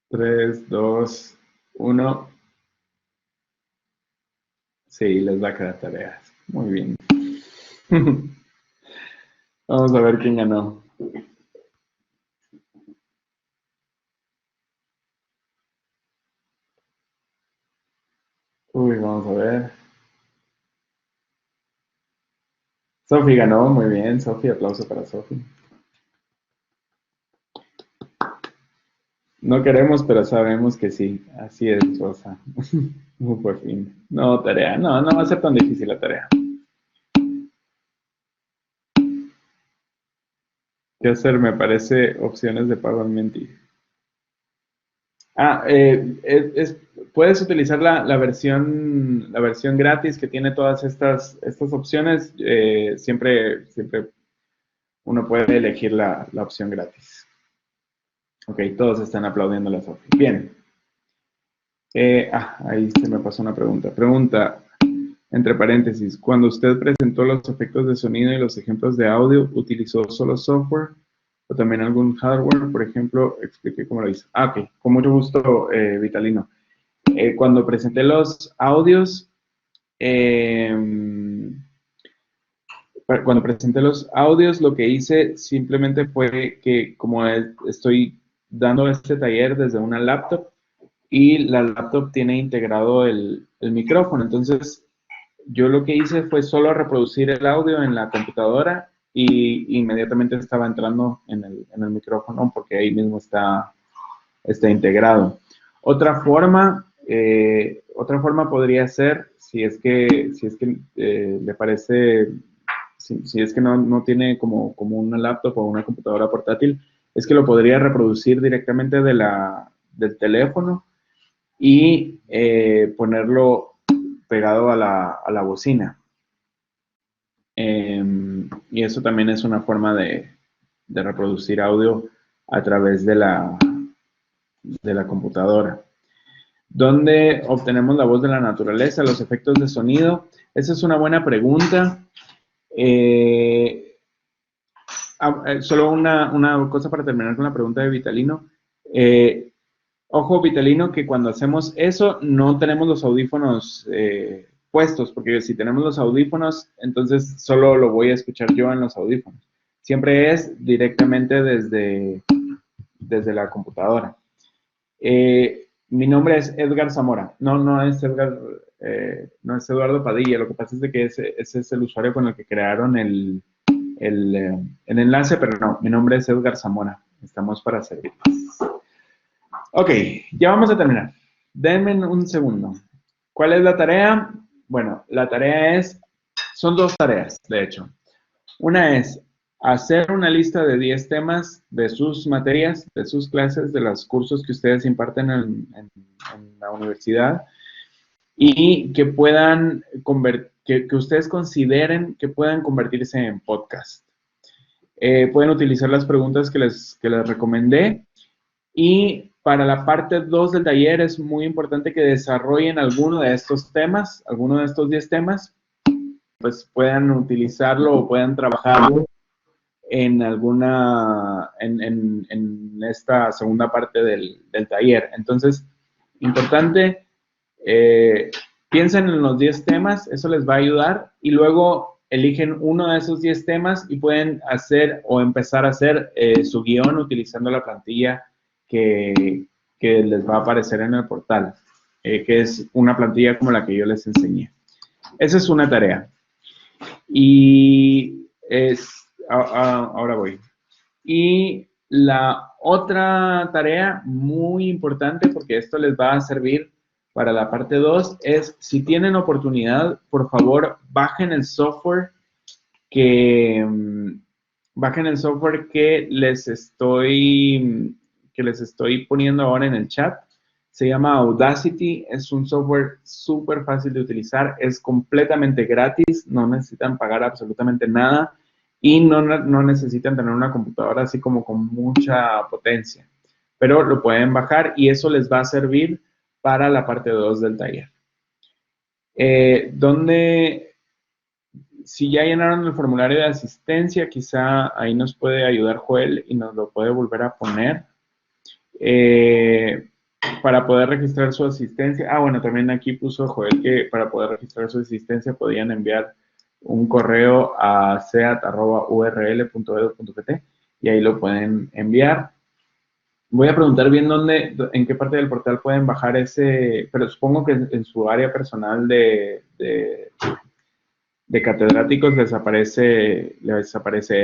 3, 2, 1. Sí, les va a quedar tareas. Muy bien. Vamos a ver quién ganó. Vamos a ver. Sofi ganó, muy bien. Sofi, aplauso para Sofi. No queremos, pero sabemos que sí. Así es, Rosa. Por fin. No, tarea. No va a ser tan difícil la tarea. ¿Qué hacer? Me parece opciones de pago en Menti. Puedes utilizar la versión gratis que tiene todas estas opciones. Siempre uno puede elegir la opción gratis. Ok, todos están aplaudiendo la Sofi. Bien. Ahí se me pasó una pregunta. Pregunta, entre paréntesis, cuando usted presentó los efectos de sonido y los ejemplos de audio, ¿utilizó solo software o también algún hardware? Por ejemplo, expliqué cómo lo hizo. Ok, con mucho gusto, Vitalino. Cuando presenté los audios, lo que hice simplemente fue que como estoy dando este taller desde una laptop y la laptop tiene integrado el micrófono, entonces yo lo que hice fue solo reproducir el audio en la computadora y inmediatamente estaba entrando en el micrófono porque ahí mismo está integrado. Otra forma podría ser, si es que le parece, si es que no tiene como una laptop o una computadora portátil, es que lo podría reproducir directamente del teléfono y ponerlo pegado a la bocina. Y eso también es una forma de reproducir audio a través de la computadora. ¿Dónde obtenemos la voz de la naturaleza, los efectos de sonido? Esa es una buena pregunta. Solo una cosa para terminar con la pregunta de Vitalino. Ojo, Vitalino, que cuando hacemos eso no tenemos los audífonos puestos, porque si tenemos los audífonos, entonces solo lo voy a escuchar yo en los audífonos. Siempre es directamente desde la computadora. Mi nombre es Edgar Zamora. No es Edgar, no es Eduardo Padilla. Lo que pasa es de que ese es el usuario con el que crearon el enlace, pero no, mi nombre es Edgar Zamora. Estamos para servirles. Ok, ya vamos a terminar. Denme un segundo. ¿Cuál es la tarea? Bueno, la tarea es Son dos tareas, de hecho. Una es hacer una lista de 10 temas de sus materias, de sus clases, de los cursos que ustedes imparten en la universidad y que puedan que ustedes consideren que puedan convertirse en podcast. Pueden utilizar las preguntas que les recomendé. Y para la parte 2 del taller es muy importante que desarrollen alguno de estos temas, alguno de estos 10 temas, pues puedan utilizarlo o puedan trabajarlo en esta segunda parte del taller. Entonces, importante, piensen en los 10 temas, eso les va a ayudar, y luego eligen uno de esos 10 temas y pueden hacer o empezar a hacer su guión utilizando la plantilla que les va a aparecer en el portal, que es una plantilla como la que yo les enseñé. Esa es una tarea. Y ahora voy. Y la otra tarea muy importante, porque esto les va a servir para la parte 2, es si tienen oportunidad, por favor, bajen el software que les estoy poniendo ahora en el chat. Se llama Audacity, es un software súper fácil de utilizar, es completamente gratis, no necesitan pagar absolutamente nada y no necesitan tener una computadora así como con mucha potencia, pero lo pueden bajar y eso les va a servir para la parte 2 del taller. Si ya llenaron el formulario de asistencia, quizá ahí nos puede ayudar Joel y nos lo puede volver a poner. Para poder registrar su asistencia. Bueno, también aquí puso Joel que para poder registrar su asistencia podían enviar un correo a seat@url.edu.pt y ahí lo pueden enviar. Voy a preguntar bien en qué parte del portal pueden bajar ese, pero supongo que en su área personal de catedráticos les aparece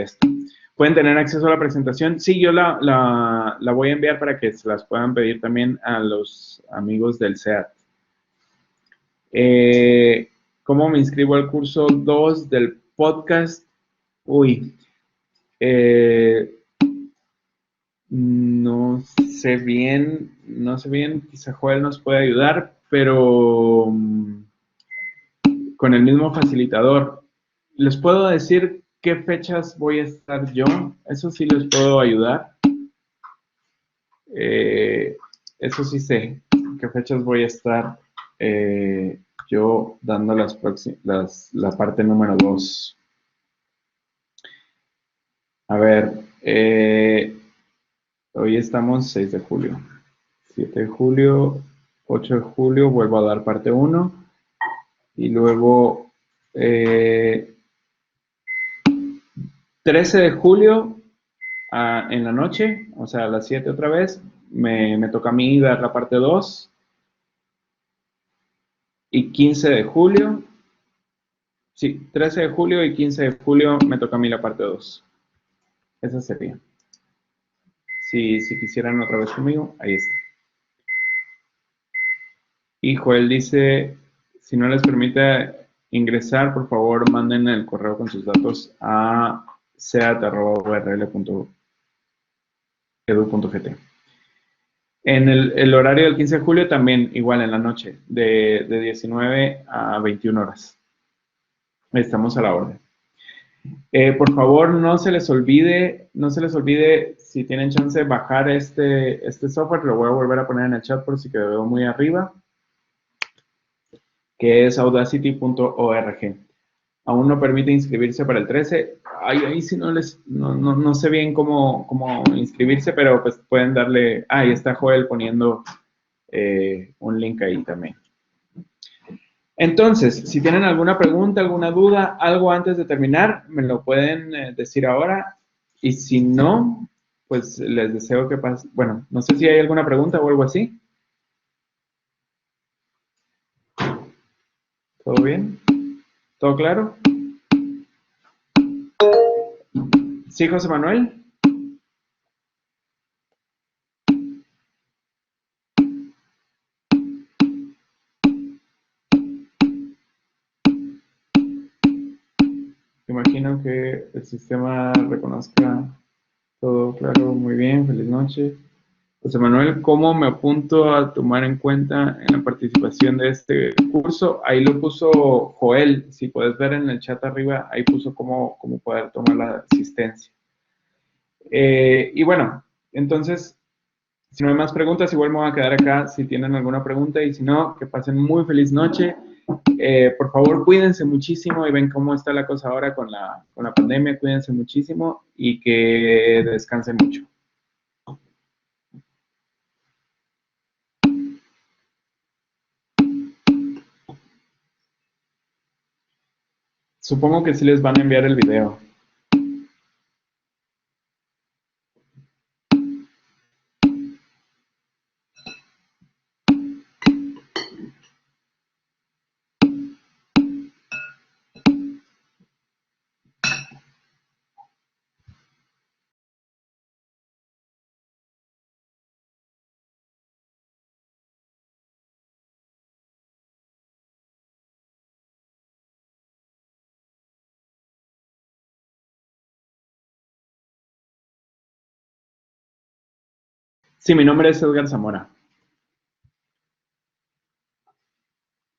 esto. ¿Pueden tener acceso a la presentación? Sí, yo la voy a enviar para que se las puedan pedir también a los amigos del SEAT. ¿Cómo me inscribo al curso 2 del podcast? No sé bien, quizá Joel nos puede ayudar, pero con el mismo facilitador. Les puedo decir qué fechas voy a estar yo, eso sí les puedo ayudar. Eso sí sé, qué fechas voy a estar yo dando la parte número 2. A ver, hoy estamos 6 de julio, 7 de julio, 8 de julio, vuelvo a dar parte 1 y luego 13 de julio en la noche, o sea, a las 7 otra vez, me toca a mí dar la parte 2. Y 15 de julio, sí, 13 de julio y 15 de julio me toca a mí la parte 2. Esa sería. Si quisieran otra vez conmigo, ahí está. Y Joel dice, si no les permite ingresar, por favor, manden el correo con sus datos a seat@url.edu.gt. En el horario del 15 de julio también, igual en la noche, de 19 a 21 horas. Estamos a la orden. Por favor, no se les olvide, si tienen chance, bajar este software. Lo voy a volver a poner en el chat por si quedó muy arriba, que es audacity.org. Aún no permite inscribirse para el 13. Ahí sí no sé bien cómo inscribirse, pero pues pueden darle. Ahí está Joel poniendo un link ahí también. Entonces, si tienen alguna pregunta, alguna duda, algo antes de terminar, me lo pueden decir ahora. Y si no, pues les deseo que pasen. Bueno, no sé si hay alguna pregunta o algo así. ¿Todo bien? ¿Todo claro? ¿Sí, José Manuel? el sistema reconozca todo claro, muy bien, feliz noche. José Manuel, ¿cómo me apunto a tomar en cuenta en la participación de este curso? Ahí lo puso Joel, si puedes ver en el chat arriba, ahí puso cómo poder tomar la asistencia. Y bueno, entonces, si no hay más preguntas, igual me voy a quedar acá si tienen alguna pregunta y si no, que pasen muy feliz noche. Por favor, cuídense muchísimo y ven cómo está la cosa ahora con la pandemia, cuídense muchísimo y que descansen mucho. Supongo que sí les van a enviar el video. Sí, mi nombre es Edgar Zamora.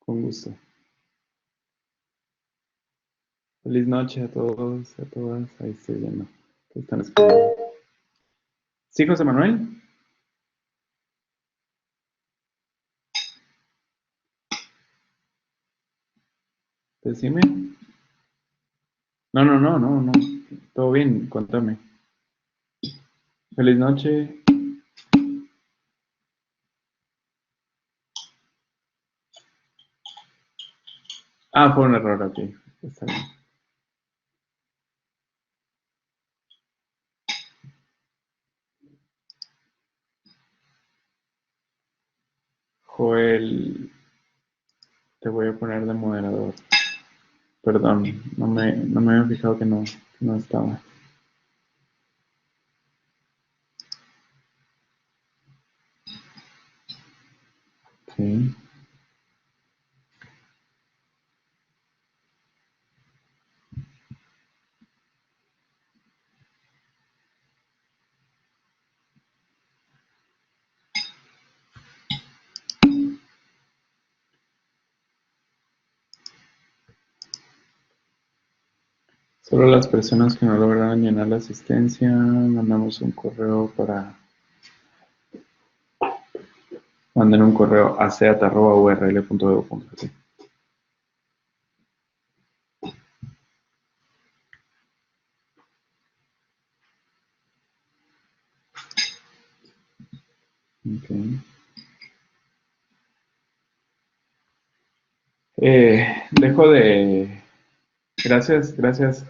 Con gusto. Feliz noche a todos, a todas. Ahí estoy viendo que están escribiendo. ¿Sí, José Manuel? Decime. No. Todo bien, contame. Feliz noche. Ah, fue un error aquí. Está bien. Joel, te voy a poner de moderador. Perdón, no me había fijado que no estaba. Sí. Solo las personas que no lograron llenar la asistencia, mandamos un correo para... Manden un correo a ceat@url.edu.gt. Okay. Dejo de... Gracias,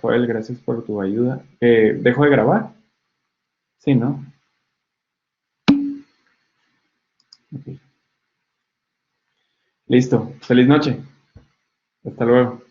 Joel, gracias por tu ayuda. ¿Dejo de grabar? Sí, ¿no? Okay. Listo. Feliz noche. Hasta luego.